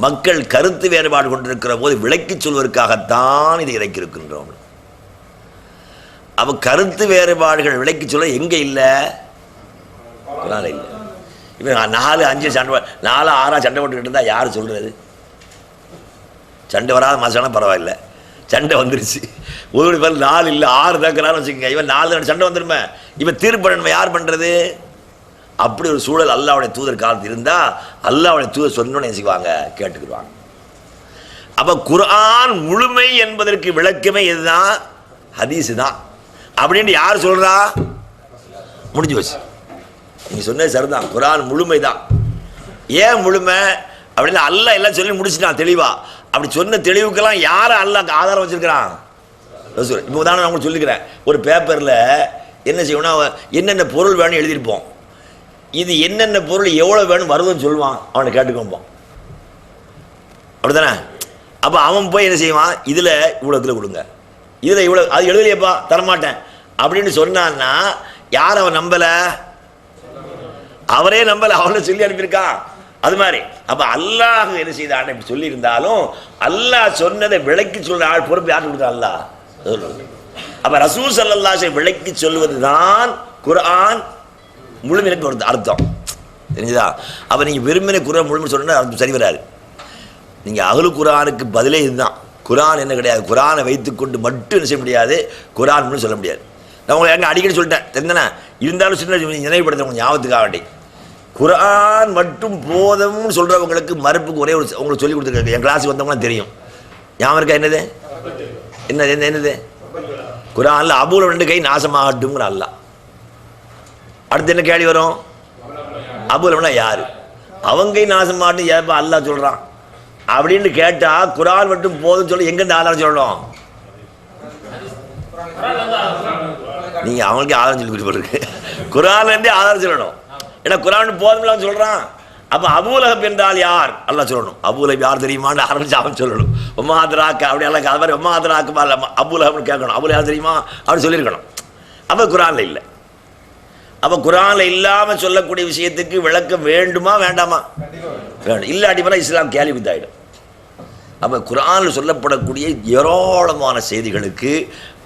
மக்கள் கருத்து வேறுபாடு கொண்டிருக்கிற போது விளக்கி சொல்வதற்காகத்தான் இதை இறக்கியிருக்கின்றோம். அப்போ கருத்து வேறுபாடுகள் விளக்கி சொல்ல எங்கே இல்லை? இல்லை. இப்போ 4, 5 சண்டை, 4, 6 சண்டை போட்டுக்கிட்டு இருந்தால் யார் சொல்கிறது? சண்டை வராத மாதம்னா பரவாயில்ல, சண்டை வந்துருச்சு. ஒரு பேர் 4 இல்லை 6 தாக்குறான்னு வச்சுக்கோங்க. இவன் 4 சண்டை வந்துருமே. இவன் தீர்ப்பு யார் பண்ணுறது? அப்படி ஒரு சூழல் அல்லாஹ்வுடைய தூதர் காலத்தில் இருந்தால் அல்லாஹ்வுடைய தூதர் சொன்னோன்னு நினைச்சுக்குவாங்க, கேட்டுக்கிடுவாங்க. அப்போ குர்ஆன் முழுமை என்பதற்கு விளக்கமே இதுதான், ஹதீஸு தான் அப்படின்னு யார் சொல்கிறா? முடிஞ்சு வச்சு. நீங்கள் சொன்னது சரிதான், குர்ஆன் முழுமை தான். ஏன் முழுமை அப்படின்னு அல்லாஹ் எல்லாம் சொல்லி முடிச்சுட்டான் தெளிவாக. அப்படி சொன்ன தெளிவுக்கெல்லாம் யாரை அல்லாஹ் ஆதாரம் வச்சுருக்கிறான்? இப்போ உதாரணம் நான் உங்களுக்கு சொல்லிக்கிறேன். ஒரு பேப்பரில் என்ன செய்யணும்னா, என்னென்ன பொருள் வேணும்னு எழுதியிருப்போம். இது என்னென்ன பொருள் எவ்வளோ வேணும் வருதுன்னு சொல்லுவான், அவனை கேட்டுக்கோப்போம். அப்படி தானே? அப்போ அவன் போய் என்ன செய்வான், இதில் இவ்வளோ கிலோ கொடுங்க, இதில் இவ்வளோ, அது எழுதலையப்பா தரமாட்டேன் அப்படின்னு சொன்னான்னா யார் அவன் நம்பலை? அவரே நம்பலை, அவனை சொல்லி அனுப்பியிருக்கான். அது மாதிரி அப்போ அல்லாஹ் என்ன செய்தான் இப்படி சொல்லியிருந்தாலும் அல்லாஹ் சொன்னதை விளக்கி சொல்கிற ஆள் பொறுப்பு யார் கொடுத்தா? அல்லாஹ். அப்போ ரசூல் ஸல்லல்லாஹு அலைஹி வஸல்லம் விளக்கி சொல்வது தான் குர்ஆன் முழுமைக்கு ஒரு அர்த்தம். தெரிஞ்சுதா? அப்போ நீங்கள் விரும்பின குர்ஆன் முழுமை சொன்னால் அர்த்தம் சரி வராது. நீங்கள் அஹ்லு குர்ஆனுக்கு பதிலே இதுதான். குரான் என்ன கிடையாது, குரானை வைத்துக்கொண்டு மட்டும் என்ன செய்ய முடியாது, குரான் சொல்ல முடியாது. நான் உங்களை எங்கே அடிக்கடி சொல்லிட்டேன் தெரிந்தனா, இருந்தாலும் சின்ன நினைவுபடுத்த உங்கள் ஞாபகத்துக்காக வேண்டி, குரான் மட்டும் போதும்னு சொல்கிறவங்களுக்கு மறுப்புக்கு ஒரே ஒரு உங்களுக்கு சொல்லி கொடுத்துருக்காங்க. என் கிளாஸுக்கு வந்தவங்களாம் தெரியும். ஞாபகம் இருக்கா? என்னது குரானில் அபூல 2 கை நாசமாகட்டும்ங்கிற அல்லா. அடுத்து என்ன கேள்வி வரும்? அபூலம்னா யாரு? அவங்க கை நாசமாகட்டும் ஏப்பா அல்லா சொல்கிறான் அப்படின்னு கேட்டால் குரான் மட்டும் போதும் சொல்லி எங்கேருந்து ஆதாரம் சொல்லணும்? நீங்கள் அவங்களுக்கே ஆதாரம் சொல்லி கொடுத்துருக்கு. குரான்லேருந்தே ஆதாரம் சொல்லணும். ஏன்னா குரான் போதும்லாம் சொல்கிறான். அப்போ அபூலஹப் என்றால் யார் அல்லாஹ் சொல்லணும். அபூலஹப் யார் தெரியுமான்னு ஆரம்பிச்சு அவன் சொல்லணும். ஒம்மாதிராக்க அப்படி எல்லாம் அது மாதிரி ஒம்மாதிராக்குமா இல்லை அபூலஹப்னு கேட்கணும். அபூல யார் தெரியுமா அப்படின்னு சொல்லியிருக்கணும். அப்போ குரானில் இல்லை. அப்போ குரானில் இல்லாமல் சொல்லக்கூடிய விஷயத்துக்கு விளக்கம் வேண்டுமா வேண்டாமா? வேணும். இல்லாட்டி போனால் இஸ்லாம் கேள்விக்குத்தாயிடும். அப்போ குரானில் சொல்லப்படக்கூடிய ஏராளமான செய்திகளுக்கு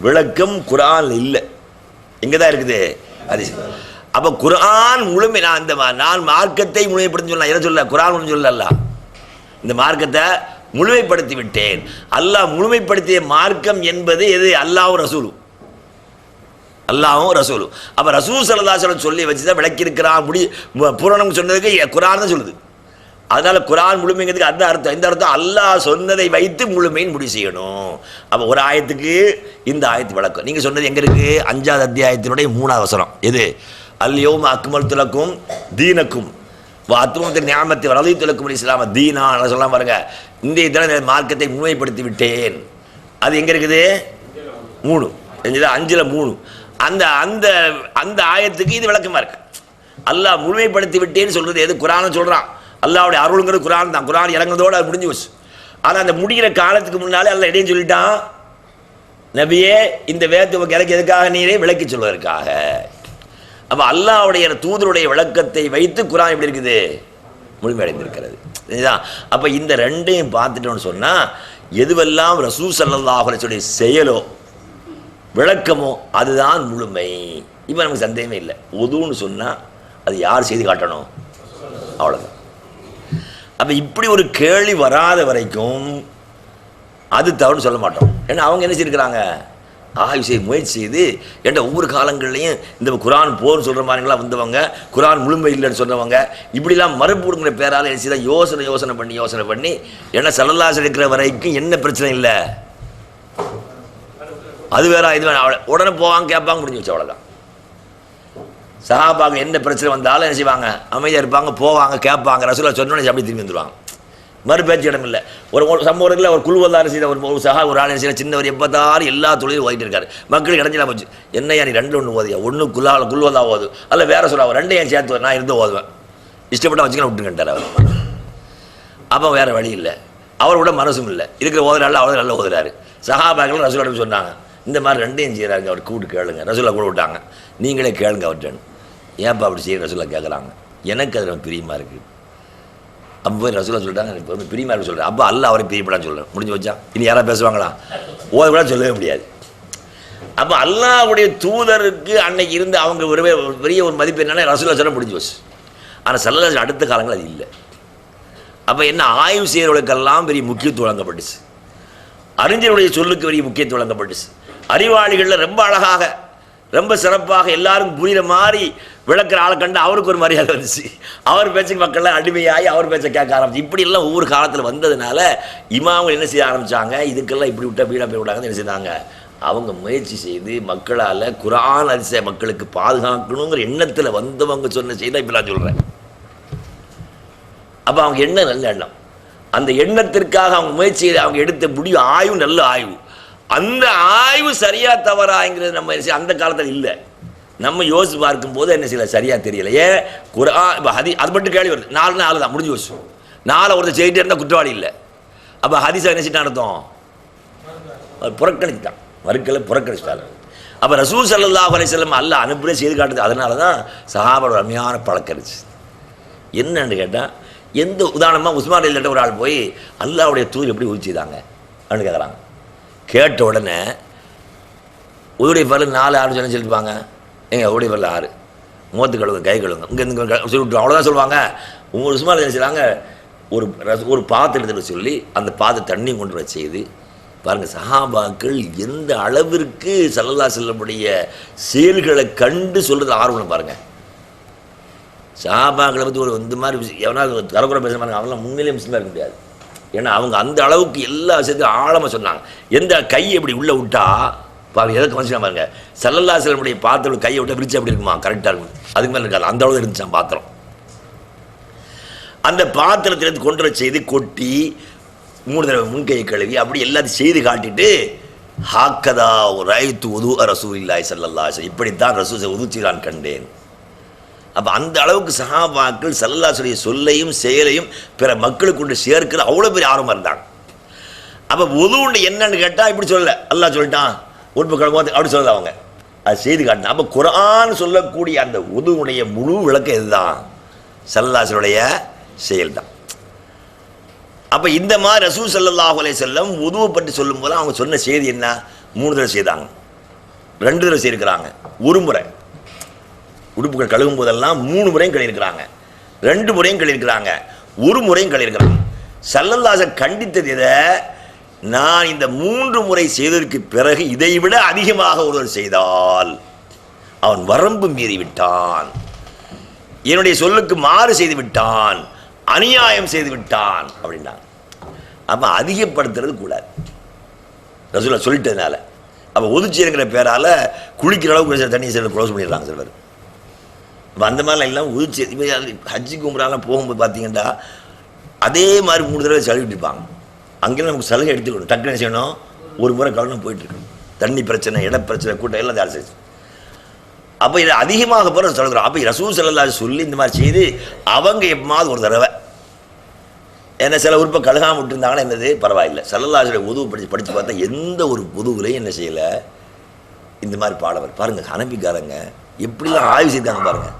விளக்கம் குரானில் இல்லை. எங்கே தான் இருக்குது அது? அப்போ குரான் முழுமை நான் மார்க்கத்தை முழுமைப்படுத்தி சொல்லலாம். எதை சொல்ல? குரான் சொல்லல. இந்த மார்க்கத்தை முழுமைப்படுத்தி விட்டேன். அல்லாஹ் முழுமைப்படுத்திய மார்க்கம் என்பது எது? அல்லாஹ்வும் ரசூலும். அல்லாஹ்வும் ரசூலும். அப்போ ரசூல் ஸல்லல்லாஹு அலைஹி வஸல்லம் சொல்லி வச்சு தான் விளக்கியிருக்கிறான். பூரணம் சொன்னதுக்கு குரான் தான் சொல்லுது. அதனால குரான் முழுமைங்கிறதுக்கு அந்த அர்த்தம். இந்த அர்த்தம் அல்லாஹ் சொன்னதை வைத்து முழுமைன்னு முடிவு செய்யணும். அப்போ ஒரு ஆயத்துக்கு இந்த ஆயத்து விளக்கம். நீங்கள் சொன்னது எங்கே இருக்குது? 5வது அத்தியாயத்தினுடைய 3வது வசனம். எது? அல்யௌம அக்மல்து லக்கும் தீனக்கும் அத்துமத்து நியாமத்தை ரதீத்து லக்கும் இஸ்லாம தீனா சொல்லலாம் பாருங்க. இந்த இதில் மார்க்கத்தை முழுமைப்படுத்தி விட்டேன். அது எங்கே இருக்குது? 3 5ல் 3. அந்த அந்த அந்த ஆயத்துக்கு இது விளக்கமாக இருக்கு. அல்லாஹ் முழுமைப்படுத்தி விட்டேன்னு சொல்றது எது? குரானை சொல்கிறான். அல்லாஹ்வுடைய அருளுங்கிறது குரான் தான். குரான் இறங்குறதோடு அது முடிஞ்சு போச்சு. ஆனால் அந்த முடிகிற காலத்துக்கு முன்னாலே அல்லாஹ் இடையும் சொல்லிட்டான், நபியே இந்த வேதத்தை எனக்கு எதுக்காக நீரே விளக்கி சொல்வதற்காக. அப்போ அல்லாஹ்வுடைய தூதருடைய விளக்கத்தை வைத்து குரான் எப்படி இருக்குது? முழுமையடைந்திருக்கிறது. இதுதான். அப்போ இந்த ரெண்டையும் பார்த்துட்டோன்னு சொன்னால் எதுவெல்லாம் ரசூல் ஸல்லல்லாஹு அலைஹி வஸல்லம் செயலோ விளக்கமோ அதுதான் முழுமை. இப்போ நமக்கு சந்தேகமே இல்லை. உதுன்னு சொன்னால் அது யார் செய்து காட்டணும்? அவ்வளோதான். அப்போ இப்படி ஒரு கேள்வி வராத வரைக்கும் அது தவறுன்னு சொல்ல மாட்டோம். ஏன்னா அவங்க என்ன செய்யிருக்கிறாங்க? ஆய்வு செய்ய முயற்சி செய்து என்ற ஒவ்வொரு காலங்கள்லையும் இந்த குரான் போர்னு சொல்கிற மாதிரிலாம் வந்தவங்க, குரான் முழுமை இல்லைன்னு சொன்னவங்க, இப்படிலாம் மறுப்பு கொடுக்குற பேரால் என்ன செய்ய யோசனை பண்ணி ஏன்னா ஸல்லல்லாஹு இருக்கிற வரைக்கும் என்ன பிரச்சனை இல்லை, அது வேற இது வேற, உடனே போவாங்க கேட்பாங்க, முடிஞ்சு வச்சு அவ்வளோதான். சஹாபாங்க என்ன பிரச்சனை வந்தாலும் என்ன செய்வாங்க? அமைதியாக இருப்பாங்க, போவாங்க, கேட்பாங்க, ரசூலுல்லாஹ் சொன்னோன்னே அப்படி திரும்பி வந்துடுவாங்க. மறுபேச்சு இடம் இல்லை. ஒரு சம்பவத்தில் ஒரு குழுவதாரம் செய்த ஒரு சகா ஒரு ஆள் செய்ய சின்னவர் எப்போதாரும் எல்லா தொழிலும் ஓதிட்டு இருக்காரு. மக்களுக்கு இடைஞ்சலாம் போச்சு. என்னையா நீ 2 1 ஓதியா? 1 குல்வதா ஓது, அல்ல வேற சொல்லுவா 2 ஏன் சேர்த்து நான் இருந்து ஓதுவேன், இஷ்டப்பட்ட வச்சுக்கலாம் விட்டுக்கிட்டார் அவர். அப்போ வேறு வழி இல்லை. அவரோட மனசும் இல்லை. இருக்கிற ஓதுறாள் அவர் நல்லா ஓதுறாரு. சஹாபாக்கள் ரசூலுல்லாஹ் சொன்னாங்க, இந்த மாதிரி 2 செய்கிறாங்க, அவர் கூப்பிட்டு கேளுங்க. ரசூலுல்லாஹ் கூட விட்டாங்க, நீங்களே கேளுங்க அவர்கிட்ட. ஏன்ப்பா அப்படி செய்ய ரசூலுல்லாஹ் கேட்குறாங்க? எனக்கு அதில் பிரியமாக இருக்குது. அப்போ போய் ரசூலுல்லாஹ் சொல்லிட்டாங்க, எனக்கு வந்து பிரியமாக இருக்கு சொல்கிறேன். அப்போ அல்ல அவரை பிரியப்படான்னு சொல்கிறேன். முடிஞ்சு வச்சா இனி யாராவது பேசுவாங்களா? ஓத கூட சொல்லவே முடியாது. அப்போ அல்லாஹ்வுடைய தூதருக்கு அன்னைக்கு இருந்து அவங்க ஒரு பெரிய ஒரு மதிப்பு என்னன்னா ரசூலுல்லாஹ் சொல்ல முடிஞ்சு வச்சு. ஆனால் ஸல்லல்லாஹு அடுத்த காலங்கள் அது இல்லை. அப்போ என்ன ஆய்வு செய்கிறவர்களுக்கெல்லாம் பெரிய முக்கியத்துவம் வழங்கப்பட்டுச்சு. அறிஞருடைய சொல்லுக்கு பெரிய முக்கியத்துவம் வழங்கப்பட்டுச்சு. அறிவாளிகளில் ரொம்ப அழகாக ரொம்ப சிறப்பாக எல்லாரும் புரிகிற மாதிரி விளக்குற ஆளை கண்டு அவருக்கு ஒரு மரியாதை வந்துச்சு. அவர் பேச்சுக்கு மக்கள்லாம் அடிமையாகி அவர் பேச்சை கேட்க ஆரம்பிச்சு. இப்படியெல்லாம் ஒவ்வொரு காலத்தில் வந்ததுனால இமாம்கள் என்ன செய்ய ஆரம்பித்தாங்க? இதுக்கெல்லாம் இப்படி விட்டால் வீடாக போய் விட்டாங்கன்னு என்ன செய்தாங்க? அவங்க முயற்சி செய்து மக்களால் குர்ஆன் அதிசய மக்களுக்கு பாதுகாக்கணுங்கிற எண்ணத்தில் வந்தவங்க சொன்ன செய்தி இப்போ நான் சொல்கிறேன். அப்போ அவங்க எண்ணம் நல்ல எண்ணம். அந்த எண்ணத்திற்காக அவங்க முயற்சி செய்து அவங்க எடுத்த முடிவு ஆய்வு நல்ல ஆய்வு. அந்த ஆய்வு சரியா தவறாங்கிறது நம்ம அந்த காலத்தில் இல்லை. நம்ம யோசிச்சு பார்க்கும்போது என்ன செய்யல சரியா தெரியல. ஏன் குர்ஆன் இப்போ அது மட்டும் கேள்வி வருது. 4 தான் முடிஞ்சு வச்சு 4 ஒருத்தர் செய்துட்டே இருந்தால் குற்றவாளி இல்லை. அப்போ ஹதீஸை என்ன செய்யட்டான் அர்த்தம்? புறக்கணிச்சுட்டான், மறுக்கலை புறக்கணிச்சுட்டாங்க. அப்போ ரசூல் ஸல்லல்லாஹு அலைஹி வஸல்லம் அல்லாஹ் அனுப்புறே செய்து காட்டுது. அதனால தான் சஹாபாவோட அருமையான பழக்கம் இருந்துச்சு. என்னன்னு கேட்டால் எந்த உதாரணமாக உஸ்மான் ரலியல்லாஹு ஒரு ஆள் போய் அல்லாஹ்வுடைய தூதர் எப்படி உதவி செய்தாங்க அப்படின்னு கேட்குறாங்க. கேட்ட உடனே உதவுடைய பரல் 4 6 சொல்லியிருப்பாங்க. உடைய பரல் 6 முகத்து கழுவுங்க, கை கழுவுங்க, இங்கே சொல்லிவிட்டு அவ்வளோதான் சொல்லுவாங்க. உங்கள் உஸ்மான் என்ன செய்கிறாங்க? ஒரு பாத்திரத்தில் சொல்லி அந்த பாத்திர தண்ணியும் கொண்டு வர செய்து பாருங்க, சஹாபாக்கள் எந்த அளவிற்கு ஸல்லல்லாஹு அலைஹி வஸல்லமுடைய செயல்களை கண்டு சொல்றது ஆர்வம் பாருங்க. சஹாபாக்களை பற்றி ஒரு இந்த மாதிரி எவனாவது கரகுறை பேச பாருங்க, அவங்களாம் முன்னிலையும் முஸ்லீமாக இருக்க முடியாது. ஏன்னா அவங்க அந்த அளவுக்கு எல்லா விஷயத்தையும் ஆழமாக சொன்னாங்க. எந்த கையை எப்படி உள்ளே விட்டா பாருங்க, எதுக்கு வந்துச்சுன்னா பாருங்க, ஸல்லல்லாஹு அலைஹி வஸல்லமுடைய பாத்திரம் கையை விட்டா விரிச்சு அப்படி இருக்குமா, கரெக்டாக இருக்கும். அதுக்கு மேலே இருக்காது, அந்த அளவுக்கு இருந்துச்சான் பாத்திரம். அந்த பாத்திரத்திலிருந்து கொண்டு வர செய்து கொட்டி 3 தடவை முன்கையை கழுவி அப்படி எல்லாத்தையும் செய்து காட்டிட்டு, ஹாக்கதா ரைத்து உது ரசூலுல்லாஹி ஸல்லல்லாஹு அலைஹி வஸல்லம், இப்படித்தான் ரசூல் உது செய்தான் கண்டேன். அப்போ அந்த அளவுக்கு சஹாபாக்கள் ஸல்லல்லாஹு அலைஹி வஸல்லம் சொல்லையும் செயலையும் பிற மக்களுக்கு கொண்டு சேர்க்கிற அவ்வளோ பெரிய ஆர்வமாக இருந்தாங்க. அப்போ உதுன்னு என்னன்னு கேட்டால் இப்படி சொல்லலை, அல்லாஹ் சொல்லிட்டான் உடுப்பு கழுவும்போது அப்படி சொல்லலை, அவங்க அது செய்து காட்டினா. அப்போ குர்ஆன் சொல்லக்கூடிய அந்த உதுவுடைய முழு விளக்கம் இதுதான், ஸல்லல்லாஹு அலைஹி வஸல்லம் செயல் தான். அப்போ இந்த மாதிரி ரசூல் ஸல்லல்லாஹு அலைஹி வஸல்லம் உதுவை பற்றி சொல்லும்போது அவங்க சொன்ன செய்தி என்ன, 3 தடவை செய்தாங்க, 2 தடவை செய்திருக்கிறாங்க, ஒரு முறை உடுப்புகள் கழுவும் போதெல்லாம் 3 முறையும் கழுவிருக்கிறாங்க, 2 முறையும் கழுவிருக்கிறாங்க, ஒரு முறையும் கழுவிருக்கிறாங்க. ஸல்லல்லாஹு அலைஹி வஸல்லம் கண்டித்தது இதை, நான் இந்த 3 முறை செய்ததற்கு பிறகு இதைவிட அதிகமாக ஒருவர் செய்தால் அவன் வரம்பு மீறி விட்டான், என்னுடைய சொல்லுக்கு மாறு செய்து விட்டான், அநியாயம் செய்து விட்டான் அப்படின்னாங்க. அப்போ அதிகப்படுத்துறது கூடாது, ரசூலுல்லாஹ் சொல்லிட்டதுனால. அப்போ ஒதுச்சேருங்கிற பேரால் குளிக்கிற அளவுக்கு தண்ணி சேர்ந்து க்ளோஸ் பண்ணிடுறாங்க சிலர். அப்போ அந்த மாதிரிலாம் எல்லாம் ஒதுச்சி இப்போ ஹஜ்ஜுக்கு உம்ராலாம் போகும்போது பார்த்தீங்கன்னா அதே மாதிரி 3 தடவை சலுகிட்டு இருப்பாங்க. அங்கேயும் நமக்கு சலுகை எடுத்துக்கணும், டக்குனு என்ன செய்யணும், ஒரு முறை கவனம் போயிட்டுருக்கணும். தண்ணி பிரச்சனை, இட பிரச்சனை, கூட்டம் எல்லாம் ஜாஸ்தி. அப்போ இதை அதிகமாக போகிற சொல்கிறோம். அப்போ ரசூல் ஸல்லல்லாஹு அலைஹி வஸல்லம் சொல்லி இந்த மாதிரி செய்து அவங்க எப்பமாவது ஒரு தடவை என்ன சில உறுப்பை கழுகாம விட்டுருந்தாங்கன்னா என்னது பரவாயில்லை. ஸல்லல்லாஹு அலைஹி வஸல்லம் உது படித்து பார்த்தா எந்த ஒரு உதுவுலையும் என்ன செய்யலை இந்த மாதிரி பாடவர். பாருங்கள் ஹனபிக்காரங்க எப்படிலாம் ஆய்வு செய்தாங்க பாருங்கள்.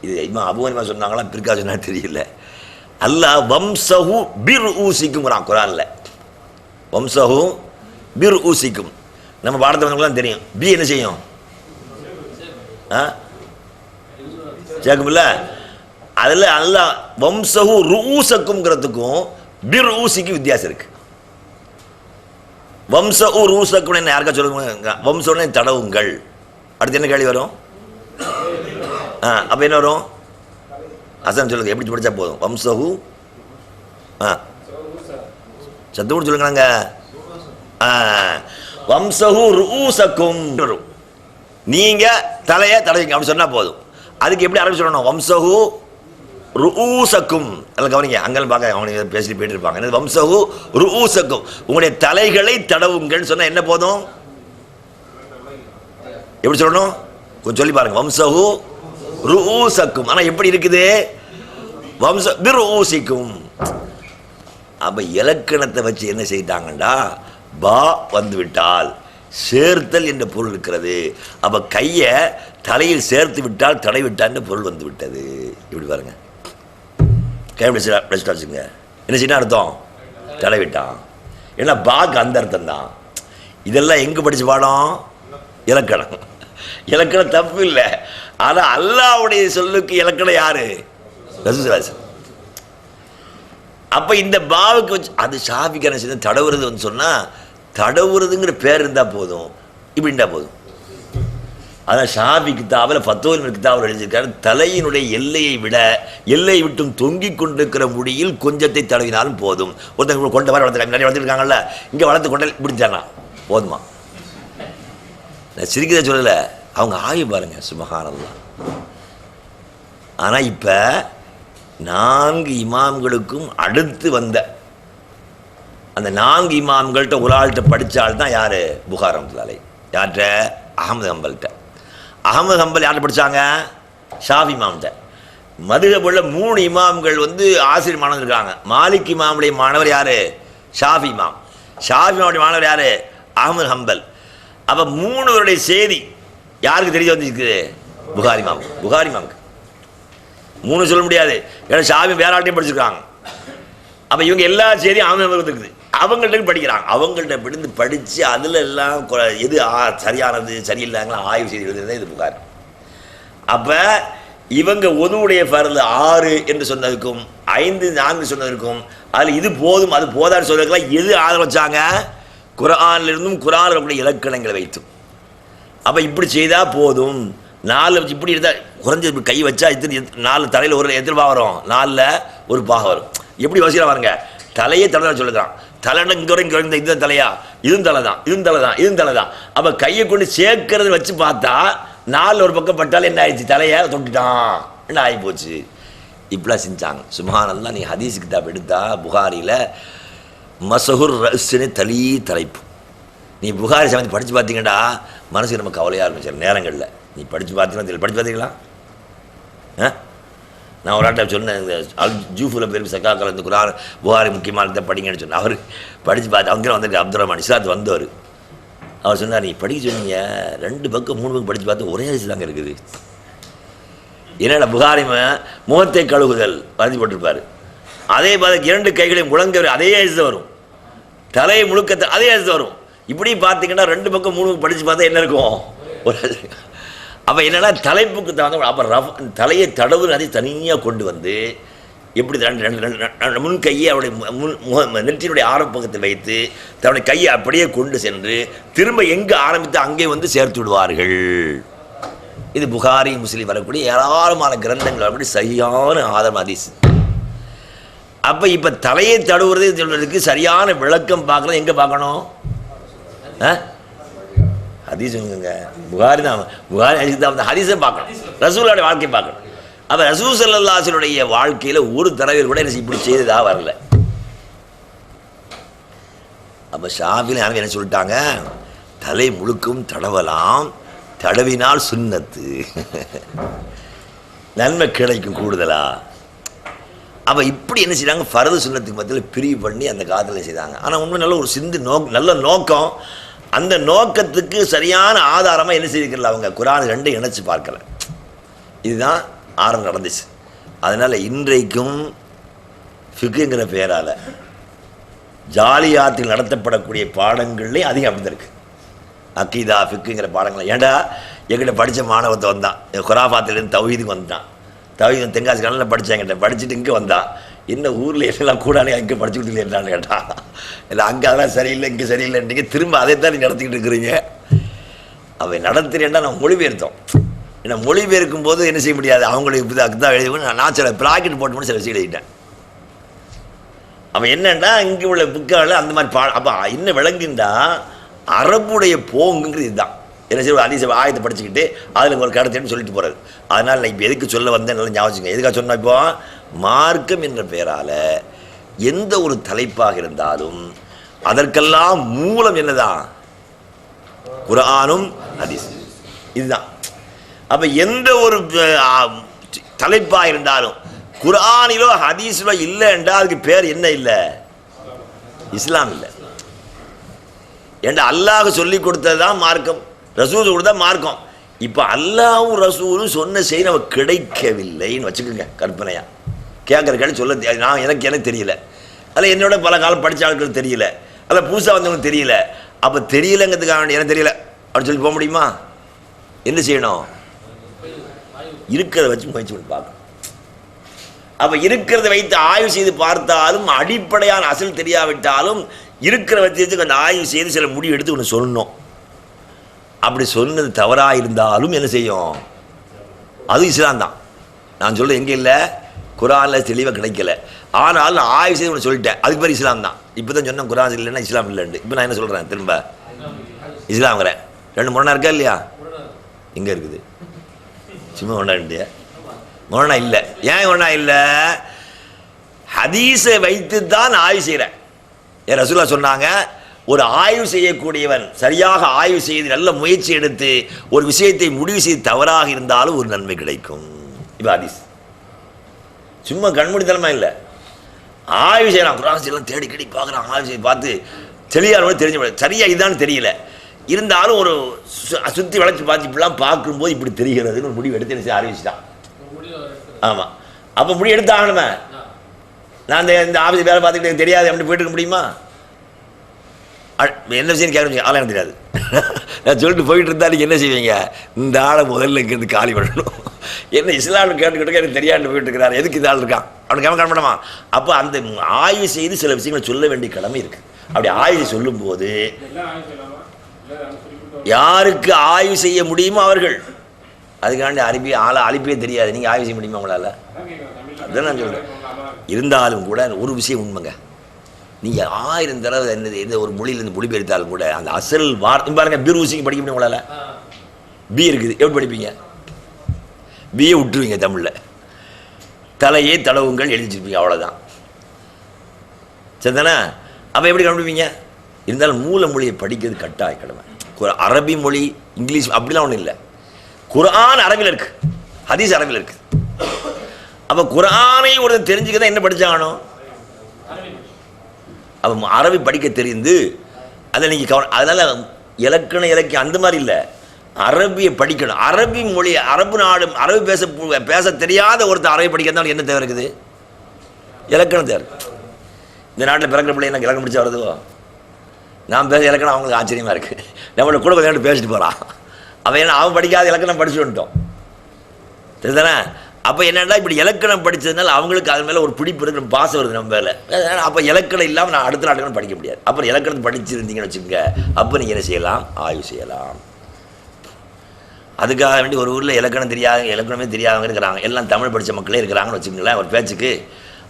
இது இமாம் அபூ ஹனீஃபா சொன்னாங்களா பிற்கா சொன்னா தெரியல. அல்லாஹ் வம்சஹு பிர் ஊசிக்கும்ங்கிறான் குர்ஆனில். வம்சஹு பிர் ஊசிக்கும் நம்ம பாடத்தை வந்தவங்களாம் தெரியும். பி என்ன செய்யும், சேர்க்கும்ல. அதில் அல்லாஹ் வம்சஹு ரூசக்கும்ங்கிறதுக்கும் பிர் ஊசிக்கும் வித்தியாசம் இருக்கு. வம்சஹு ரூசக்கும் என்ன யாருக்கா சொல்லுங்க, வம்சோன்னு தடவுங்கள். அடுத்து என்ன கேள்வி வரும், அப்போ என்ன வரும், அசன் சொல்லுங்க, எப்படி படித்தா போதும். வம்சஹு சத்தோடு சொல்லுங்க, வம்சஹு ரூசக்கும் வரும், நீங்க தலையை தடவிங்க அப்படி சொன்னா போதும். அதுக்கு எப்படி அரபி சொல்லணும், வம்சஹு ரூசக்கும். அதில் கவனிங்க, அங்கே பார்க்க அவங்க பேசிட்டு போயிட்டு இருப்பாங்க. என்ன வம்சஹு ரூசக்கும், உங்களுடைய தலைகளை தடவுங்கள் சொன்னா என்ன போதும், எப்படி சொல்லணும் கொஞ்சம் சொல்லி பாருங்க. வம்சஹு ரூசக்கும், ஆனால் எப்படி இருக்குது, வம்ச பிர்ஊசிக்கும். அப்போ இலக்கணத்தை வச்சு என்ன செய்தாங்கண்டா, பா வந்து விட்டால் சேர்த்தல் என்ற பொருள் இருக்கிறது. அப்போ கையை தலையில் சேர்த்து விட்டால் தடை விட்டான்னு பொருள் வந்து விட்டது. இப்படி பாருங்க, கை வச்சுங்க, என்ன செய்ய அர்த்தம், தடை விட்டான். ஏன்னா பாக்கு அந்த அர்த்தம் தான். இதெல்லாம் எங்கே படிச்சு பாடம், இலக்கணம். இலக்கணம் தப்பு இல்லை, ஆனால் அல்லாஹ்வுடைய சொல்லுக்கு இலக்கணம் யாரு, ரசூலுல்லாஹ். அப்போ இந்த பாவுக்கு வச்சு அது ஷாஃபிக்கான செய்த தடவுறது வந்து சொன்னால், தடவுறதுங்கிற பேர் இருந்தால் போதும், இப்படி இருந்தால் போதும். அதான் ஷாஃபி கிதாபில் ஃபத்வாவில் கிதாபில் எழுதியிருக்காரு, தலையினுடைய எல்லையை விட எல்லையை விட்டும் தொங்கிக் கொண்டிருக்கிற முடியில் கொஞ்சத்தை தடவினாலும் போதும். ஒருத்தங்க கொண்ட வர வளர்த்துருக்காங்க, நிறைய வளர்த்துருக்காங்கல்ல, இங்கே வளர்த்து கொண்டை இப்படிச்சானா போதுமா. நான் சிரிக்கிறத சொல்லலை, அவங்க ஆய்வு பாருங்க, சுப்ஹானல்லாஹ். ஆனால் இப்போ 4 இமாம்களுக்கும் அடுத்து வந்த அந்த 4 இமாம்கள்கிட்ட ஒரு ஆள்கிட்ட படித்தால் தான் யார், புகாரி ரஹ்மத்துல்லாஹி அலைஹி. யார்கிட்ட, அஹ்மது ஹம்பல்கிட்ட. அஹ்மது ஹம்பல் யார்கிட்ட படித்தாங்க, ஷாஃபி இமாம்கிட்ட. மதுஹபுள்ள 3 இமாம்கள் வந்து ஆசிரியர் மாணவர் இருக்காங்க. மாலிக் இமாமுடைய மாணவர் யார், ஷாஃபி இமாம். ஷாஃபி இமாமுடைய மாணவர் யார், அஹ்மது ஹம்பல். அப்போ 3 பேருடைய செய்தி யாருக்கு தெரிய வந்துருக்குது, புகாரி இமாம். புகாரி இமாமுக்கு 3 சொல்ல முடியாது, ஏன்னா ஷாஃபி வேற ஆள்கிட்டையும் படிச்சிருக்காங்க. அப்போ இவங்க எல்லா செய்தியும் அஹ்மது இருக்குது, அவங்கள்ட்ட படிக்கிறாங்க. அவங்கள்ட்ட விழுந்து படித்து அதில் எல்லாம் எது சரியானது சரியில்லைங்களா ஆய்வு செய்து எழுதுறதே இது புகாரி. அப்போ இவங்க ஒதுவுடைய ஃபர்து 6 என்று சொன்னதுக்கும் 5 4 சொன்னதற்கும் அதில் இது போதும் அது போதான்னு சொன்னதுக்கெல்லாம் எது ஆதரவு வச்சாங்க, குர்ஆனிலிருந்தும் குர்ஆனில் இருக்கக்கூடிய இலக்கணங்களை வைத்தும். அப்போ இப்படி செய்தால் போதும். 4 இப்படி இருந்தால் குறைஞ்ச கை வச்சா 4 தலையில் ஒரு எதிர்பாக வரும், 4ல் ஒரு பாகம் வரும். எப்படி வசதியாக பாருங்க, தலையே தலை சொல்லுறான். தலைனா இங்கே வரும், இங்கே வரும், இதுதான் தலையா, இதுவும் தலை தான், இதுவும் தலை தான், இதுவும் தலை தான். அப்போ கையை கொண்டு சேர்க்கறது வச்சு பார்த்தா 4 ஒரு பக்கம் பட்டாலும் என்ன ஆயிடுச்சு, தலையை தொட்டுட்டான், என்ன ஆகி போச்சு. இப்படிலாம் செஞ்சாங்க. சுப்ஹானல்லாஹ். நீ ஹதீஸ் கிதாப் எடுத்தா புகாரியில் மசஹுர் ரஸ்னு தலி தலைப்பு. நீ புகாரி சமைத்து படித்து பார்த்தீங்கடா மனசுக்கு நம்ம கவலையாக ஆரம்பிச்சிடும் நேரங்களில். நீ படித்து பார்த்தீங்கன்னா படித்து பார்த்தீங்களா? நான் ஒரு ஆட்டை சொன்னேன், இந்த ஜூஃபுல பேர் சக்காக்கள் இந்த குர்ஆன் புகாரி முக்கியமானதை படிங்கன்னு சொன்னேன். அவர் படித்து பார்த்து அவங்க வந்திருக்கு அப்துல் ரஹ்மான் இஸ்லாத்து வந்தவர். அவர் சொன்னார், நீ படிக்க சொன்னீங்க 2 பக்கம் 3 பக்கம் படித்து பார்த்து ஒரே ஹதீஸ் தாங்க இருக்குது. என்னடா புகாரி முகத்தை கழுகுதல் வரைஞ்சி போட்டிருப்பார். அதே பார்த்து 2 கைகளையும் முழங்க அதே ஹதீஸ் வரும், தலையை முழுக்கத்தை அதே ஹதீஸ் வரும். இப்படி பார்த்தீங்கன்னா 2 பக்கம் 3 பக்கம் படித்து பார்த்தா என்ன இருக்கும் ஒரு. அப்போ என்னென்னா தலைப்புக்கு தகுந்த அப்போ தலையை தடவு அதை தனியாக கொண்டு வந்து எப்படி முன் கையை அவருடைய நெற்றியினுடைய ஆரம்பத்தை வைத்து தன்னுடைய கையை அப்படியே கொண்டு சென்று திரும்ப எங்கே ஆரம்பித்து அங்கே வந்து சேர்த்து விடுவார்கள். இது புகாரி முஸ்லிம் வரக்கூடிய ஏராளமான கிரந்தங்கள் அப்படி சரியான ஆதாரம் ஹதீஸ். அப்போ இப்போ தலையை தடவுறது சொல்றதுக்கு சரியான விளக்கம் பார்க்கறது எங்கே பார்க்கணும்? ஹதீஸ் புகாரி தான், புகாரி ஹதீஸ் தான். ஹதீஸை பார்க்கணும், ரசூலுடைய வாழ்க்கையை பார்க்கணும். அப்போ ரசூல் ஸல்லல்லாஹு அலைஹி வஸல்லம் வாழ்க்கையில் ஒரு தடவை கூட என்ன இப்படி செய்ததா வரல. அப்போ ஷாஃபிஈ என்ன சொல்லிட்டாங்க, தலை முழுக்கும் தடவலாம், தடவினால் சுன்னத்து, நன்மை கிடைக்கும் கூடுதலா. அப்போ இப்படி என்ன செய்தாங்க, ஃபர்து சுன்னத்துக்கு மத்தியில் பிரிவு பண்ணி அந்த காலத்தில் செய்தாங்க. ஆனால் உண்மை நல்ல ஒரு நல்ல நோக்கம். அந்த நோக்கத்துக்கு சரியான ஆதாரமாக என்ன செய்திருக்கல அவங்க குர்ஆன் 2 இணைச்சு பார்க்கல. இதுதான் ஆரம்பம் நடந்துச்சு. அதனால் இன்றைக்கும் ஃபிக்ஹுங்கிற பெயரால் ஜாலியாத்தில் நடத்தப்படக்கூடிய பாடங்கள்லேயும் அதிகம் அப்படி இருக்கு. அக்கீதா ஃபிக்ஹுங்கிற பாடங்கள் ஏண்டா எங்கிட்ட படித்த மாணவத்தை வந்தான், குராஃபாத்திலேருந்து தௌஹீதுக்கு வந்துட்டான். தௌஹீத் தென்காசி கடலில் படித்தாங்கிட்ட படிச்சுட்டு இங்கே வந்தான். என்ன ஊரில் எல்லாம் கூடானே அங்கே படிச்சு கொடுத்துருந்தான்னு கேட்டான். இல்லை அங்கே அதெல்லாம் சரியில்லை, இங்கே சரியில்லைன்றீங்க, திரும்ப அதை தான் நீ நடத்திக்கிட்டு இருக்கிறீங்க. அவை நடத்துறேன்டா நான் மொழிபெயர்த்தோம். ஏன்னா மொழிபெயர்க்கும் போது என்ன செய்ய முடியாது, அவங்களுக்கு அதுதான் எழுதி நான் சில ப்ராக்கெட் போட்டு மட்டும் சில விஷயம் எழுதிட்டேன். அவன் என்னன்னா இங்கே உள்ள புக்காவில் அந்த மாதிரி அப்போ இன்னும் விளங்குண்டா அரபுடைய போங்குங்கிறது இதுதான். என்ன செய்ய ஹதீஸ் ஆயத்தை படிச்சுக்கிட்டு அதில் ஒரு கருத்துன்னு சொல்லிட்டு போகிறது. அதனால் நான் இப்போ எதுக்கு சொல்ல வந்தேன் நல்லா ஞாபகம். எதுக்காக சொன்னால், இப்போ மார்க்கம் என்ற பெயரால் எந்த ஒரு தலைப்பாக இருந்தாலும் அதற்கெல்லாம் மூலம் என்னதான், குர்ஆனும் ஹதீஸ் இதுதான். அப்போ எந்த ஒரு தலைப்பாக இருந்தாலும் குர்ஆனிலோ ஹதீஸிலோ இல்லை என்றால் அதுக்கு பேர் என்ன இல்லை, இஸ்லாம் இல்லை. ஏண்டா அல்லாஹ் சொல்லி கொடுத்தது தான் மார்க்கம், ரசூல் கொடுத்தா மார்க்கம். இப்போ அல்லாஹ்வும் ரசூலும் சொன்ன செய்தி நமக்கு கிடைக்கவில்லைன்னு வச்சுக்கோங்க. கற்பனையா கேட்குற சொல்ல நான் எனக்கு தெரியல, அதில் என்னோட பல காலம் படித்த ஆட்களுக்கு தெரியல, அதில் புதுசாக வந்தவங்களுக்கு தெரியல. அப்போ தெரியலைங்கிறதுக்காக எனக்கு தெரியல அப்படின்னு சொல்லி போக முடியுமா? என்ன செய்யணும்? இருக்கிறத வச்சு முயற்சி பண்ணி பார்க்கணும். அப்போ இருக்கிறத வைத்து ஆய்வு செய்து பார்த்தாலும் அடிப்படையான அசல் தெரியாவிட்டாலும் இருக்கிற வச்சு அந்த ஆய்வு செய்து சில முடிவு எடுத்து ஒன்று சொல்லணும். அப்படி சொன்னது தவறாக இருந்தாலும் என்ன செய்யும், அது இஸ்லாம் தான். நான் சொல்ல எங்கே இல்லை, குர்ஆனில் தெளிவாக கிடைக்கல. ஆனால் நான் ஆய்வு செய்து ஒன்று சொல்லிட்டேன், அதுக்கு பேர் இஸ்லாம் தான். இப்போ தான் சொன்னேன் குர்ஆன் இல்லைன்னா இஸ்லாம் இல்லைன்னு. இப்போ நான் என்ன சொல்கிறேன், திரும்ப இஸ்லாம்ங்கிறேன். 2 முரணா இருக்கா இல்லையா? எங்கே இருக்குது? சும்மா ஒன்றா முரணா இல்லை. ஏன் ஒன்றா இல்லை? ஹதீஸை வைத்து தான் ஆய்வு செய்கிறேன். ஏன் ரசூலுல்லாஹ் சொன்னாங்க, ஒரு ஆய்வு செய்யக்கூடியவன் சரியாக ஆய்வு செய்து நல்ல முயற்சி எடுத்து ஒரு விஷயத்தை முடிவு செய்து தவறாக இருந்தாலும் ஒரு நன்மை கிடைக்கும். இப்போ ஹதீஸ் சும்மா கண்மூடித்தனமா இல்லை, ஆய்வு செய்யலாம். குர்ஆன் எல்லாம் தேடி கேடி பார்க்குறான், ஆய்வு செய்து பார்த்து தெளிவான தெரிஞ்ச சரியா இதுதான் தெரியல, இருந்தாலும் ஒரு சுற்றி வளைச்சி பார்த்து இப்படிலாம் பார்க்கும்போது இப்படி தெரிகிறதுன்னு ஒரு முடிவு எடுத்து என்ன அறிவிச்சுட்டான். ஆமாம், அப்போ முடிவு எடுத்து ஆகணுமே. நான் இந்த ஆஃபீஸ் வேலை பார்த்துக்கிட்டு தெரியாது அப்படி போயிட்டு இருக்க முடியுமா? என்ன விஷயம் கேட்க ஆளை எனக்கு தெரியாது, நான் சொல்லிட்டு போயிட்டு இருந்தா நீங்கள் என்ன செய்வீங்க? இந்த ஆளை முதல்ல இங்கேருந்து காலி பண்ணணும். என்ன இஸ்லாமில் கேட்டுக்கிட்டு எனக்கு தெரியாண்டு போயிட்டு இருக்கிறார், எதுக்கு இந்த ஆள் இருக்கான் அவனுக்கு அவன் காணப்படமா? அப்போ அந்த ஆய்வு செய்து சில விஷயங்களை சொல்ல வேண்டிய கடமை இருக்குது. அப்படி ஆய்வு சொல்லும்போது யாருக்கு ஆய்வு செய்ய முடியுமோ அவர்கள், அதுக்காண்டி அழிப்பே தெரியாது, நீங்கள் ஆய்வு செய்ய முடியுமா உங்களால்? அதுதான் நான் சொல்கிறேன். இருந்தாலும் கூட ஒரு விஷயம் உண்மைங்க, நீங்கள் 1000 தடவை எந்த ஒரு மொழியிலேருந்து மொழிபெயர்த்தாலும் கூட அந்த அசல் வார்த்தை பாருங்க. பீர்வூசிங்க படிக்க முடியும் உங்களால்? பி இருக்குது, எப்படி படிப்பீங்க? பிஏ விட்டுருவீங்க தமிழில், தலையே தடவுங்கள் எழுதி வச்சுருப்பீங்க, அவ்வளோதான். சரிதானே? அப்போ எப்படி கண்டுபிடிப்பீங்க? இருந்தாலும் மூல மொழியை படிக்கிறது கட்டாய கடமை. அரபி மொழி இங்கிலீஷ் அப்படிலாம் ஒன்றும் இல்லை. குர்ஆன் அரபியில் இருக்கு, ஹதீஸ் அரபியில் இருக்கு. அப்போ குர்ஆனை ஒரு தெரிஞ்சுக்கதான் என்ன படிச்சாங்கனோ, அப்போ அரபி படிக்க தெரிந்து அதை நீங்கள் அதனால இலக்கியம் அந்த மாதிரி இல்லை, அரபியை படிக்கணும். அரபி மொழி, அரபு நாடு, அரபி பேச தெரியாத ஒருத்தர் அரபி படிக்கிறதால என்ன தேவை இருக்குது? இலக்கணம் தேவை. இந்த நாட்டில் பிறக்கிற பிள்ளை எனக்கு இலக்கணம் பிடிச்சா வருதோ? நான் பேச இலக்கணம் அவங்களுக்கு ஆச்சரியமாக இருக்குது. நம்மளோட கூட கொஞ்சம் பேசிட்டு போகிறான் அவன், ஏன்னா அவன் படிக்காத இலக்கணம் படிச்சு வந்துட்டோம், சரிதானே? அப்போ என்னென்னா இப்படி இலக்கணம் படித்ததுனால அவங்களுக்கு அது மேலே ஒரு பிடிப்பு இருக்குது, பாசம் வருது நம்ம மேலே. அப்போ இலக்கணம் இல்லாமல் நான் அடுத்த நாட்டுக்கு படிக்க முடியாது. அப்புறம் இலக்கணத்தை படிச்சிருந்தீங்கன்னு வச்சுக்கோங்க, அப்போ நீங்கள் என்ன செய்யலாம்? ஆய்வு செய்யலாம். அதுக்காக வேண்டி ஒரு ஊரில் இலக்கணமே தெரியாதவங்க இருக்கிறாங்க, எல்லாம் தமிழ் படித்த மக்களே இருக்கிறாங்கன்னு வச்சுக்கோங்களேன் ஒரு பேச்சுக்கு.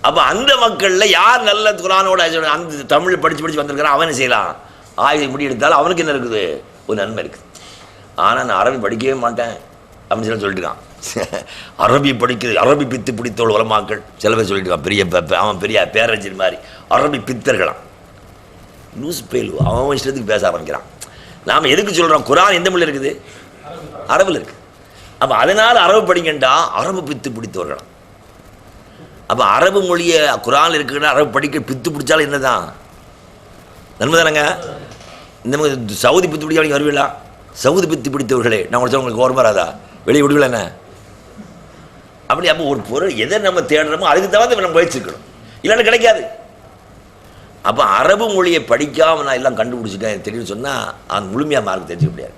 அப்போ அந்த மக்களில் யார் நல்ல குர்ஆனோட அந்த தமிழ் படித்து வந்திருக்கிறான் அவன் செய்யலாம், ஆய்வு முடியெடுத்தாலும் அவனுக்கு என்ன இருக்குது? ஒரு நன்மை இருக்குது. ஆனால் நான் அரபி படிக்கவே மாட்டேன் அப்படின்னு சொல்லிட்டுருக்கான். அரபி படிக்கிறது, அரபி பித்து பிடித்தோள் உலமாக்கள் சில பேர் சொல்லிட்டு அவன் பெரிய பேரறிஞர் மாதிரி அரபி பித்தர்களாம். லூஸ் பேலு அவன் இஷ்டத்துக்கு பேச ஆரம்பிக்கிறான். நாம் எதுக்கு சொல்கிறோம்? குர்ஆன் எந்த மொழியில் இருக்குது? அரபில் இருக்குது. அப்போ அதனால் அரபு படிக்கண்டா அரபு பித்து பிடித்தவர்களாம். அப்போ அரபு மொழியை குர்ஆன் இருக்குன்னா அரபு படிக்க பித்து பிடிச்சாலும் என்ன தான் நன்மை தானேங்க? இந்த மாதிரி சவுதி பித்து பிடிக்க நீங்கள் வருவீங்களா? சவுதி பித்து பிடித்தவர்களே நான் உங்களுக்கு ஓரம் வராதா? வெளியே விடுவீங்களா என்ன? அப்படி அப்போ ஒரு பொருள் எதை நம்ம தேடுறோமோ அதுக்கு தவிர நம்ம முயற்சிக்கணும், இல்லைன்னு கிடைக்காது. அப்போ அரபு மொழியை படிக்காமல் நான் எல்லாம் கண்டுபிடிச்சிட்டேன் தெரியும் சொன்னால் அந்த முழுமையாக மார்க் தெரிஞ்சுக்க முடியாது.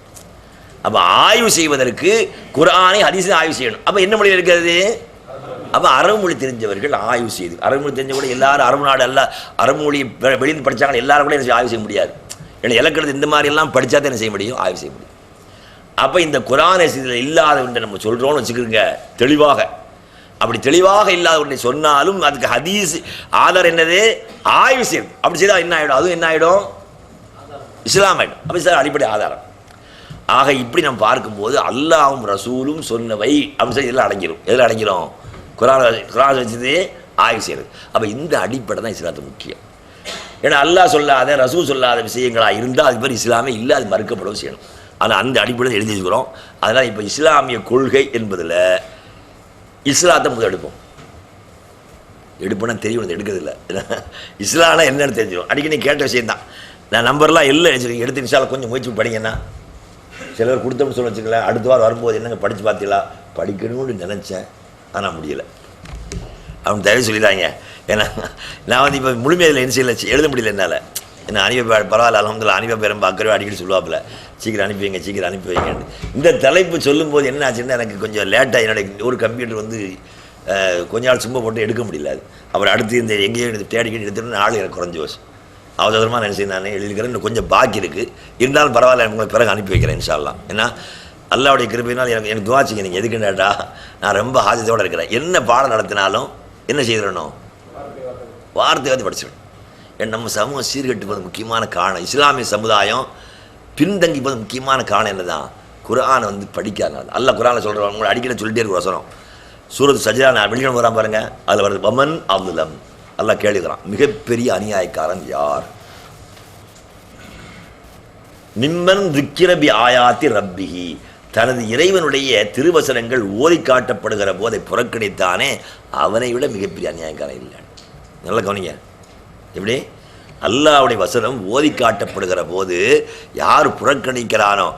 அப்போ ஆய்வு செய்வதற்கு குர்ஆனை ஹதீஸை ஆய்வு செய்யணும். அப்போ என்ன மொழியில் இருக்கிறது? அப்போ அரபு மொழி தெரிஞ்சவர்கள் ஆய்வு செய்து, அரபு மொழி தெரிஞ்ச கூட எல்லாரும் அரபு நாடு எல்லாம் அரபு மொழி வெளியில் படித்தாங்கன்னா எல்லாரும் கூட என்ன ஆய்வு செய்ய முடியாது. ஏன்னா இலக்கணத்தை இந்த மாதிரி எல்லாம் படித்தா தான் என்ன செய்ய முடியும்? ஆய்வு செய்ய முடியும். அப்போ இந்த குர்ஆன் இதில் இல்லாத ஒன்றை நம்ம சொல்கிறோன்னு வச்சுக்கிறோங்க தெளிவாக. அப்படி தெளிவாக இல்லாத ஒன்றை சொன்னாலும் அதுக்கு ஹதீஸ் ஆதாரம் என்னது? ஆய்வு செய்யும். அப்படி செய்தால் என்ன ஆகிடும்? அதுவும் என்ன ஆகிடும்? இஸ்லாம் ஆகிடும். அப்படி சார் அடிப்படை ஆதாரம். ஆக இப்படி நம்ம பார்க்கும்போது அல்லாஹ்வும் ரசூலும் சொன்னவை அப்படின்னு சொல்லி இதெல்லாம் அடங்கிடும். எதில் அடங்கிடும்? குர்ஆன் வச்சது ஆய்வு செய்கிறது. அப்போ இந்த அடிப்படை தான் இஸ்லாத்துக்கு முக்கியம். ஏன்னா அல்லாஹ் சொல்லாத ரசூல் சொல்லாத விஷயங்களாக இருந்தால் அது பேர் இஸ்லாமே இல்லை, அது மறுக்கப்படவும் செய்யணும். ஆனால் அந்த அடிப்படையில் எழுதி வச்சுக்கிறோம். அதனால் இப்போ இஸ்லாமிய கொள்கை என்பதில் இஸ்லாத்தை முதல் எடுப்போன்னா தெரியும், எடுக்கிறதில்ல. இஸ்லாம்னா என்னென்னு தெரிஞ்சிடும். அடிக்கடி கேட்ட விஷயந்தான். நான் நம்பர்லாம் எல்லாம் எழுதிருக்கேன், எடுத்து இன்ஷால்லாஹ் கொஞ்சம் முயற்சி படிங்கன்னா. சில பேர் கொடுத்தோம்னு சொல்ல வச்சுக்கலாம், அடுத்த வாரம் வரும்போது என்னங்க படித்து பார்த்தீங்களா? படிக்கணும்னு நினச்சேன் ஆனால் முடியலை அவன் தயவு சொல்லிடுறாங்க. ஏன்னா நான் வந்து இப்போ முழுமையாக இதில் எழுத முடியல என்னால். என்ன அனுப்பி பரவாயில்ல அல்ஹம்துலில்லாஹ் அனுப்பி ரொம்ப அக்கறை அடிக்கடி சொல்லுவாப்பில், சீக்கிரம் அனுப்பி வைங்க சீக்கிரம் அனுப்பி வைங்கன்னு. இந்த தலைப்பு சொல்லும்போது என்ன ஆச்சுன்னா எனக்கு கொஞ்சம் லேட்டாக என்னோட ஒரு கம்ப்யூட்டர் வந்து கொஞ்ச நாள் சும்மா போட்டு எடுக்க முடியல. அது அப்புறம் அடுத்து இந்த எங்கேயோ தேடிக்கிட்டு எடுத்துகிட்டு நாள் எனக்கு குறைஞ்சி போச்சு. அவசரமாக நினச்சி நான் எழுதிக்கிறேன், இன்னும் கொஞ்சம் பாக்கி இருக்குது. இருந்தாலும் பரவாயில்ல, உங்களுக்கு பிறகு அனுப்பி வைக்கிறேன் இன்ஷா அல்லாஹ். ஏன்னா அல்லாஹ்வுடைய கிருபையினால் எனக்கு துஆச்சிங்க. நீங்கள் எதுக்குண்டாடா நான் ரொம்ப ஆஜத்தோடு இருக்கிறேன். என்ன பாடம் நடத்தினாலும் என்ன செய்திடணும்? வார்த்தை வந்து படிச்சிடணும். ஏன்னா நம்ம சமூகம் சீர்கட்டு போது முக்கியமான காரணம், இஸ்லாமிய சமுதாயம் பின்தங்கி போது முக்கியமான காரணம் என்ன தான்? குர்ஆனை வந்து படிக்காதனால. அல்லாஹ் குர்ஆனில் சொல்கிறோம், உங்களை அடிக்கடி சொல்லிட்டே இருக்க வசனம் சூரத் சஜ்தா நான் வெளியிடம் வரான் பாருங்க, அதில் வருது வமன் அவ்லம். அல்லாஹ் கேளுகிறான், மிகப்பெரிய அநியாயக்காரன் யார்? மிம்மன் திக்கிரபி ஆயாத்தி ரப்பிஹி, தனது இறைவனுடைய திருவசனங்கள் ஓதி காட்டப்படுகிற போதை புறக்கணித்தானே அவனை விட மிகப்பெரிய அநியாயக்காரன் இல்லை. நல்லா கவனிங்க. எப்படி அல்லாஹ்வுடைய வசனம் ஓதி காட்டப்படுகிற போது யார் புறக்கணிக்கிறானோ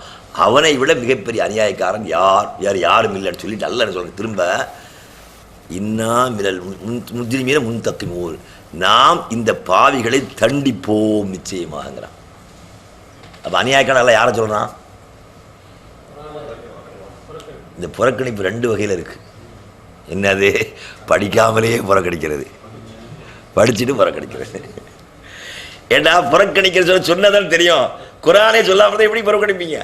அவனை விட மிகப்பெரிய அநியாயக்காரன் யார்? வேறு யாரும் இல்லைன்னு சொல்லிட்டு அல்லாஹ் சொல்ற திரும்ப இன்னா மினல் முஜ்ரிமீன முன்தகிமூன், நாம் இந்த பாவிகளை தண்டிப்போம் நிச்சயமாகங்கிறான். அப்போ அநியாயக்காரன் அல்லாஹ் யாரை சொல்கிறான்? இந்த புறக்கணிப்பு 2 வகையில் இருக்குது. என்னது? படிக்காமலேயே புறக்கணிக்கிறது, படிச்சுட்டு புறக்கணிக்கிறது. ஏண்டா புறக்கணிக்கிற சொன்னதான் தெரியும், குரானே சொல்லாம எப்படி புறக்கணிப்பீங்க?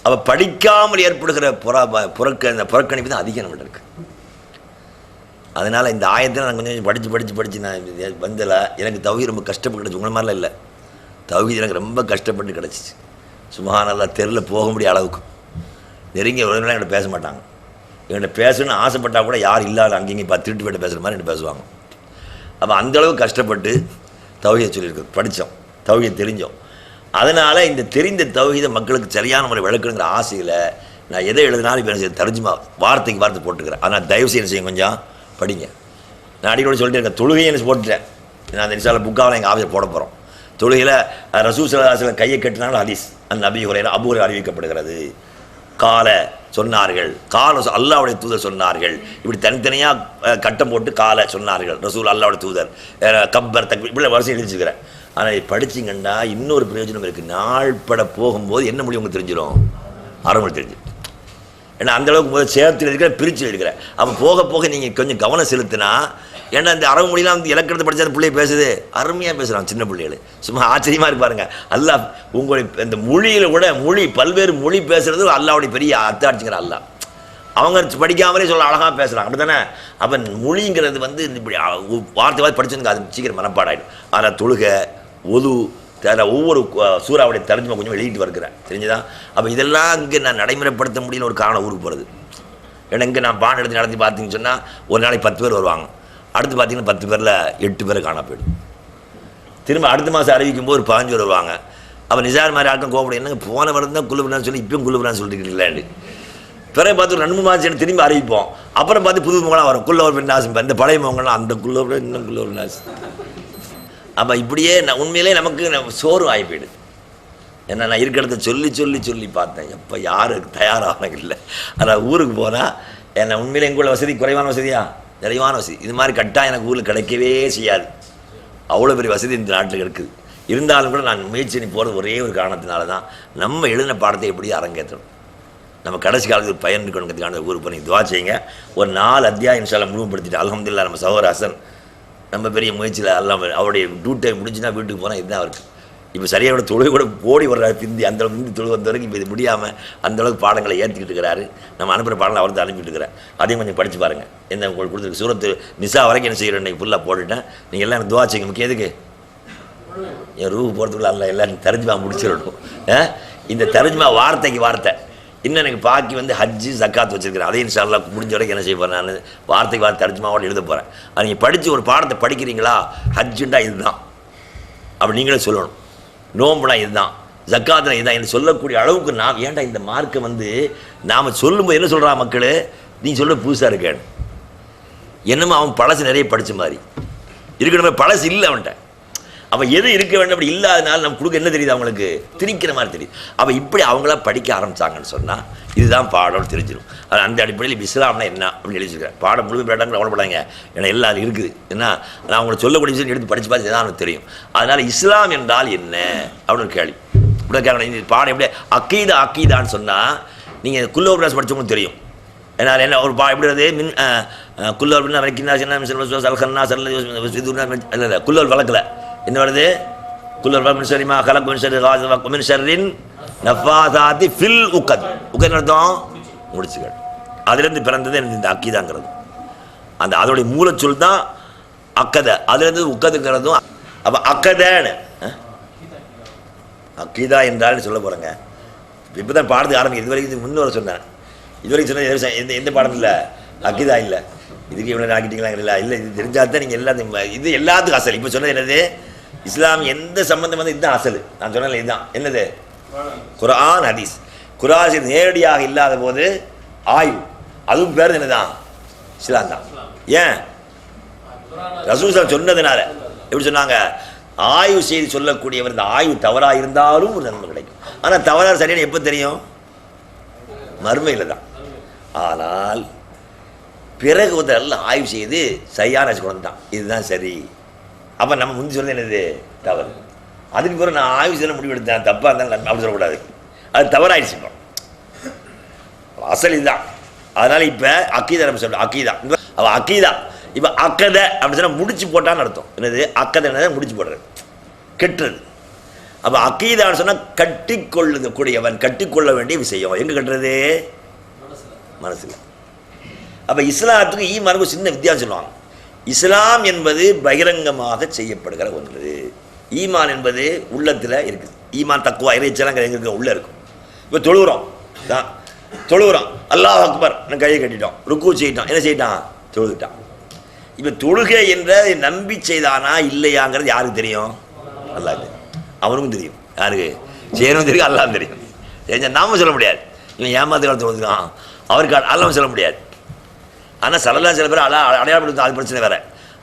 அவ படிக்காமல் ஏற்படுகிற புறக்கணிப்பு தான் அதிகம் நம்மள்ட்ட இருக்கு. அதனால இந்த ஆயத்தை நான் கொஞ்சம் படித்து நான் வந்தல. எனக்கு தௌஹீத் ரொம்ப கஷ்டப்பட்டு கிடச்சி, உங்களை மாதிரிலாம் இல்லை. தௌஹீத் எனக்கு ரொம்ப கஷ்டப்பட்டு கிடச்சிச்சு. சுப்ஹானல்லாஹ், தெருவில் போக முடிய அளவுக்கு நெருங்கிய உறவினர்கள் என்கிட்ட பேச மாட்டாங்க. என்கிட்ட பேசணும்னு ஆசைப்பட்டால் கூட யார் இல்லாத அங்கேயும் திருட்டு போய்ட்டு பேசுகிற மாதிரி என்கிட்ட பேசுவாங்க. அப்போ அந்தளவுக்கு கஷ்டப்பட்டு தௌஹீத் சொல்லியிருக்கு, படித்தோம், தௌஹீத் தெரிஞ்சோம். அதனால் இந்த தெரிந்த தௌஹீதை மக்களுக்கு சரியான முறை விளக்கணுங்கிற ஆசையில் நான் எதை எழுதினாலும் இப்போ என்ன தர்ஜுமா வார்த்தைக்கு வார்த்தை போட்டுக்கிறேன். ஆனால் தயவுசெய்து என்ன செய்யும், கொஞ்சம் படிங்க. நான் அடிக்கடி சொல்லிட்டு இருக்கேன், தொழுகையை என்ன போட்டுட்டேன். நான் அந்த நிசால புக்காவில் எங்கள் ஆஃபீஸில் போட போகிறோம். தொழுகையில் ரசூல் ஸல்லல்லாஹு அலைஹி வஸல்லம் கையை கட்டினாலும் ஹதீஸ் அந்த நபி ஹுரைரா அபூ ஹுரைரா அறிவிக்கப்படுகிறது. கால சொன்னார்கள், கால அல்லாஹ்வுடைய தூதர் சொன்னார்கள். இப்படி தனித்தனியாக கட்டம் போட்டு கால சொன்னார்கள் ரசூல் அல்லாஹ்வுடைய தூதர் கப்பர் தக்பீர் இப்படி வரிசை எழுதி வச்சுக்கிறேன். ஆனால் இது படிச்சிங்கன்னா இன்னொரு பிரயோஜனம் இருக்குது. நாள்பட போகும்போது என்ன மொழி உங்களுக்கு தெரிஞ்சிடும், அரபு தெரிஞ்சு. ஏன்னா அந்தளவுக்கு முதல் சேர்த்து இருக்கிற பிரித்து இருக்கிறேன். அப்போ போக போக நீங்கள் கொஞ்சம் கவனம் செலுத்தினா, ஏன்னா இந்த அரபு மொழிலாம் வந்து இலக்கணத்தை படித்தா அந்த பிள்ளைய பேசுது, அருமையாக பேசுகிறான் சின்ன பிள்ளைகள். சும்மா ஆச்சரியமாக இருப்பாருங்க. அல்லாஹ் உங்களுடைய இந்த மொழியில் கூட பல்வேறு மொழி பேசுகிறது அல்லாஹ்வுடைய பெரிய அத்தாட்சிங்கிற அல்லாஹ். அவங்க படிக்காமலே சொல்ல அழகாக பேசுகிறாங்க, அப்படி தானே? அப்போ மொழிங்கிறது வந்து இப்படி வார்த்தை படிச்சுங்க, அது சீக்கிரம் மனப்பாடாயிடும். ஆனால் தொழுகை, ஒது, ஒவ்வொரு சூறாவுடைய தர்ஜுமா கொஞ்சம் எழுதிட்டு வருகிறேன், தெரிஞ்சுதான்? அப்போ இதெல்லாம் இங்கே நான் நடைமுறைப்படுத்த முடியல ஒரு காரணம் ஊருக்கு போகிறது. ஏன்னா இங்கே நான் பாடம் எடுத்து நடத்தி பார்த்தீங்கன்னு சொன்னால் ஒரு நாளைக்கு 10 பேர் வருவாங்க. அடுத்து பார்த்தீங்கன்னா 10 பேரில் 8 பேர் காணா போயிடும். திரும்ப அடுத்த மாதம் அறிவிக்கும் போது ஒரு 15 பேர் வருவாங்க. அப்போ நிசார் மாதிரி ஆட்டம் கோபப்படும், என்னங்க போன வருடம் தான் குழுவுறான்னு சொல்லி இப்பயும் குழுவுறான்னு சொல்லிட்டுருக்கீங்களாண்டு. பிறகு பார்த்து ஒரு 2-3 மாதம் திரும்பி அறிவிப்போம். அப்புறம் பார்த்து புது முகலாம் வரும், குள்ளவர் பெண் நாசம். இந்த பழைய முகங்கள்லாம் அந்த குள்ளவர் இன்னும் குள்ளவர் நாசம். அப்போ இப்படியே உண்மையிலே நமக்கு சோறு ஆகி போயிடுது. ஏன்னா நான் இருக்கிறத சொல்லி பார்த்தேன், எப்போ யாருக்கு தயாராக இல்லை. ஆனால் ஊருக்கு போனால் என்ன உண்மையிலே எங்களுடைய வசதி குறைவான வசதியா, நிறைவான வசதி. இது மாதிரி கட்டாயம் எனக்கு ஊரில் கிடைக்கவே செய்யாது. அவ்வளோ பெரிய வசதி இந்த நாட்டில் இருக்குது. இருந்தாலும் கூட நான் முயற்சி பண்ணி போகிறது ஒரே ஒரு காரணத்தினால தான், நம்ம எழுதின பாடத்தை எப்படி அரங்கேற்றணும், நம்ம கடைசி காலத்துக்கு பயன் இருக்கணுங்கிறதுக்கான ஊருக்கு போய் துவா செய்யுங்க. ஒரு 4 அத்தியாயம் இன்ஷா அல்லாஹ் முழுமைப்படுத்திட்டு அல்ஹம்துலில்லாஹ். நம்ம சகோதரர் ஹசன் நம்ம பெரிய முயற்சியில் எல்லாம் அவருடைய டியூட்டி டைம் முடிஞ்சுன்னா வீட்டுக்கு போனால் இதுதான் இருக்குது. இப்போ சரியாக தொழுகை கூட ஓடி வர்றாரு பிந்தி, அந்தளவுக்கு முந்தி தொழுகை வந்த வரைக்கும் இப்போ இது முடியாமல் அந்தளவுக்கு பாடங்களை ஏற்றிக்கிட்டு இருக்கிறாரு. நம்ம அனுப்புகிற பாடங்களை அவர் தான் அனுப்பிட்டு இருக்கிறேன். அதையும் கொஞ்சம் படித்து பாருங்கள். என்ன உங்களுக்கு கொடுத்துருக்கு சூரத்து நிசா வரைக்கும் என்ன செய்கிறேன், இன்றைக்கி ஃபுல்லாக போட்டுட்டேன். நீங்கள் எல்லாம் எனக்கு துவா செய்யுங்க. முக்கிய எதுக்கு என் ரூபு போகிறதுக்குள்ள அல்ல எல்லாரும் தர்ஜுமா முடிச்சிடணும். இந்த தர்ஜுமா வார்த்தைக்கு வார்த்தை இன்னும் எனக்கு பாக்கி வந்து ஹஜ்ஜு ஜக்காத் வச்சுருக்கிறேன். அதையும் இன்ஷா அல்லாஹ் முடிஞ்ச வரைக்கும் என்ன செய்ய போகிறேன், நான் வார்த்தைக்கு வார்த்தை தர்ஜுமாவோடு எழுத போகிறேன். அது நீங்கள் படித்து ஒரு பாடத்தை படிக்கிறீங்களா, ஹஜ்ஜுண்டா இதுதான் அப்படி நீங்களே சொல்லணும், நோம்புனா இதுதான், ஜக்காத்னா இதுதான் என்று சொல்லக்கூடிய அளவுக்கு நாம் ஏன்டா இந்த மார்க்கை வந்து நாம் சொல்லும்போது என்ன சொல்கிறா மக்கள், நீ சொல்ல புதுசாக இருக்கேன் என்னமோ அவன் பழசு நிறைய படித்த மாதிரி இருக்கணுமே, பழசு இல்லை அவன்கிட்ட. அவன் எது இருக்க வேண்டும் அப்படி இல்லாதனால நம்ம கொடுக்க என்ன தெரியுது, அவங்களுக்கு திணிக்கிற மாதிரி தெரியுது. அவள் இப்படி அவங்களா படிக்க ஆரம்பித்தாங்கன்னு சொன்னால் இதுதான் பாடம் தெரிஞ்சிடும். அது அந்த அடிப்படையில் இஸ்லாம்னா என்ன அப்படின்னு எழுதிச்சிருக்கிறேன். பாடம் முழுமை பேட்டாங்க கவலைப்படாங்க, ஏன்னா எல்லாம் இருக்குது. ஏன்னா நான் அவங்களுக்கு சொல்லக்கூடிய விஷயம் எடுத்து படித்து பார்த்து தான் அவனுக்கு தெரியும். அதனால் இஸ்லாம் என்றால் என்ன அப்படின்னு கேள்வி இப்படி கேட்கணும். இந்த பாடம் எப்படி அக்கீதான்னு சொன்னால் நீங்கள் குல்லோர் கிளாஸ் படித்தவங்களுக்கு தெரியும். ஏன்னா என்ன ஒரு எப்படி வருது, மின் குல்லோர் பின்னா வைக்கினா சல்கன்னா சல்ல குல்லோர் வழக்கில் என்ன வருது, குல்லோர் மின்சரிமா கலக் மின்சரின் நஃபாதாதி ஃபில் உக்கத். உக்கத் அர்த்தம் முடிச்சுக்கள். அதுலேருந்து பிறந்தது எனக்கு இந்த அக்கீதாங்கிறது. அந்த அதோடைய மூலச்சொல் தான் அக்கதை, அதுலேருந்து உக்கதுங்கிறதும். அப்போ அக்கதைன்னு அக்கீதா என்றால் சொல்ல போகிறேங்க. இப்போ தான் பாடத்துக்கு ஆரம்பிக்கும். இது வரைக்கும் முன்னோரை சொன்னேன். இது வரைக்கும் சொன்ன எந்த பாடம் இல்லை, அக்கீதா இல்லை. இதுக்கு இவ்வளோ ஆக்கிட்டீங்களா இல்லை, இது தெரிஞ்சால் தான் நீங்கள் எல்லாத்தையும் இது எல்லாத்துக்கும் அசல். இப்போ சொன்னது என்னது, இஸ்லாம் எந்த சம்பந்தம் வந்து இதுதான் அசல். நான் சொன்னேன் இதுதான் என்னது, குர்ஆன் ஹதீஸ். குர்ஆன் நேரடியாக இல்லாத போது ஆய்வு, அதுவும் பேர் என்னதான், இஸ்லாம் தான். ஏன் ரசூல் சொன்னதுனால எப்படி சொன்னாங்க, ஆய்வு செய்து சொல்லக்கூடியவர் இந்த ஆய்வு தவறாக இருந்தாலும் ஒரு நன்மை கிடைக்கும். ஆனால் தவறாக சரியான எப்போ தெரியும், மறுமையில் தான். ஆனால் பிறகு வந்து எல்லாம் ஆய்வு செய்து சரியான கொண்டு தான் இதுதான் சரி. அப்போ நம்ம முந்தி சொல்றது என்னது, தவறு. அதுக்கு பிறகு நான் ஆய்வு செய்ய முடிவெடுத்தேன், தப்பாக இருந்தாலும் அப்படி சொல்லக்கூடாது, அது தவறாயிடுச்சு. இப்போ அசல் இதுதான். அதனால் இப்போ அக்கீதா நம்ம சொல்கிறோம், அக்கீதா. அவள் அக்கீதா இப்போ அக்கதை அப்படி சொன்னால் முடிச்சு போட்டான்னு அர்த்தம். என்னது அக்கதை என்னது, முடிச்சு போடுறது. கெட்டுறது. அப்போ அக்கீதான்னு சொன்னால் கட்டிக்கொள்ளக்கூடியவன், கட்டிக்கொள்ள வேண்டிய விஷயம். எங்கே கட்டுறது? மனசில். அப்போ இஸ்லாத்துக்கு ஈமானுக்கு சின்ன வித்தியாசம் சொல்லுவாங்க. இஸ்லாம் என்பது பகிரங்கமாக செய்யப்படுகிற ஒன்று, ஈமான் என்பது உள்ளத்தில் இருக்குது. ஈமான் தக்குவா இறைச்சலாம் எங்களுக்கு உள்ளே இருக்கும். இப்போ தொழுகிறோம், அல்லாஹ் அக்பர் கையை கட்டிட்டோம், ருக்கு செய்யிட்டோம், என்ன செய்யிட்டான்? தொழுதுட்டான். இப்போ தொழுகை என்ற நம்பி செய்தானா இல்லையாங்கிறது யாருக்கு தெரியும்? அல்லாஹ் தெரியும். அவனுக்கும் தெரியும். யாருக்கு? செய்யணும் தெரியும், அல்லாஹ் தெரியும். நாம சொல்ல முடியாது. இவன் ஏமாத்துக்கால தொழுதுக்கான், அவருக்கு அல்லாஹ் சொல்ல முடியாது. ஆனால் சலலாம் சில பேர் அடையாளப்படுத்த, அது பிரச்சனை வேற.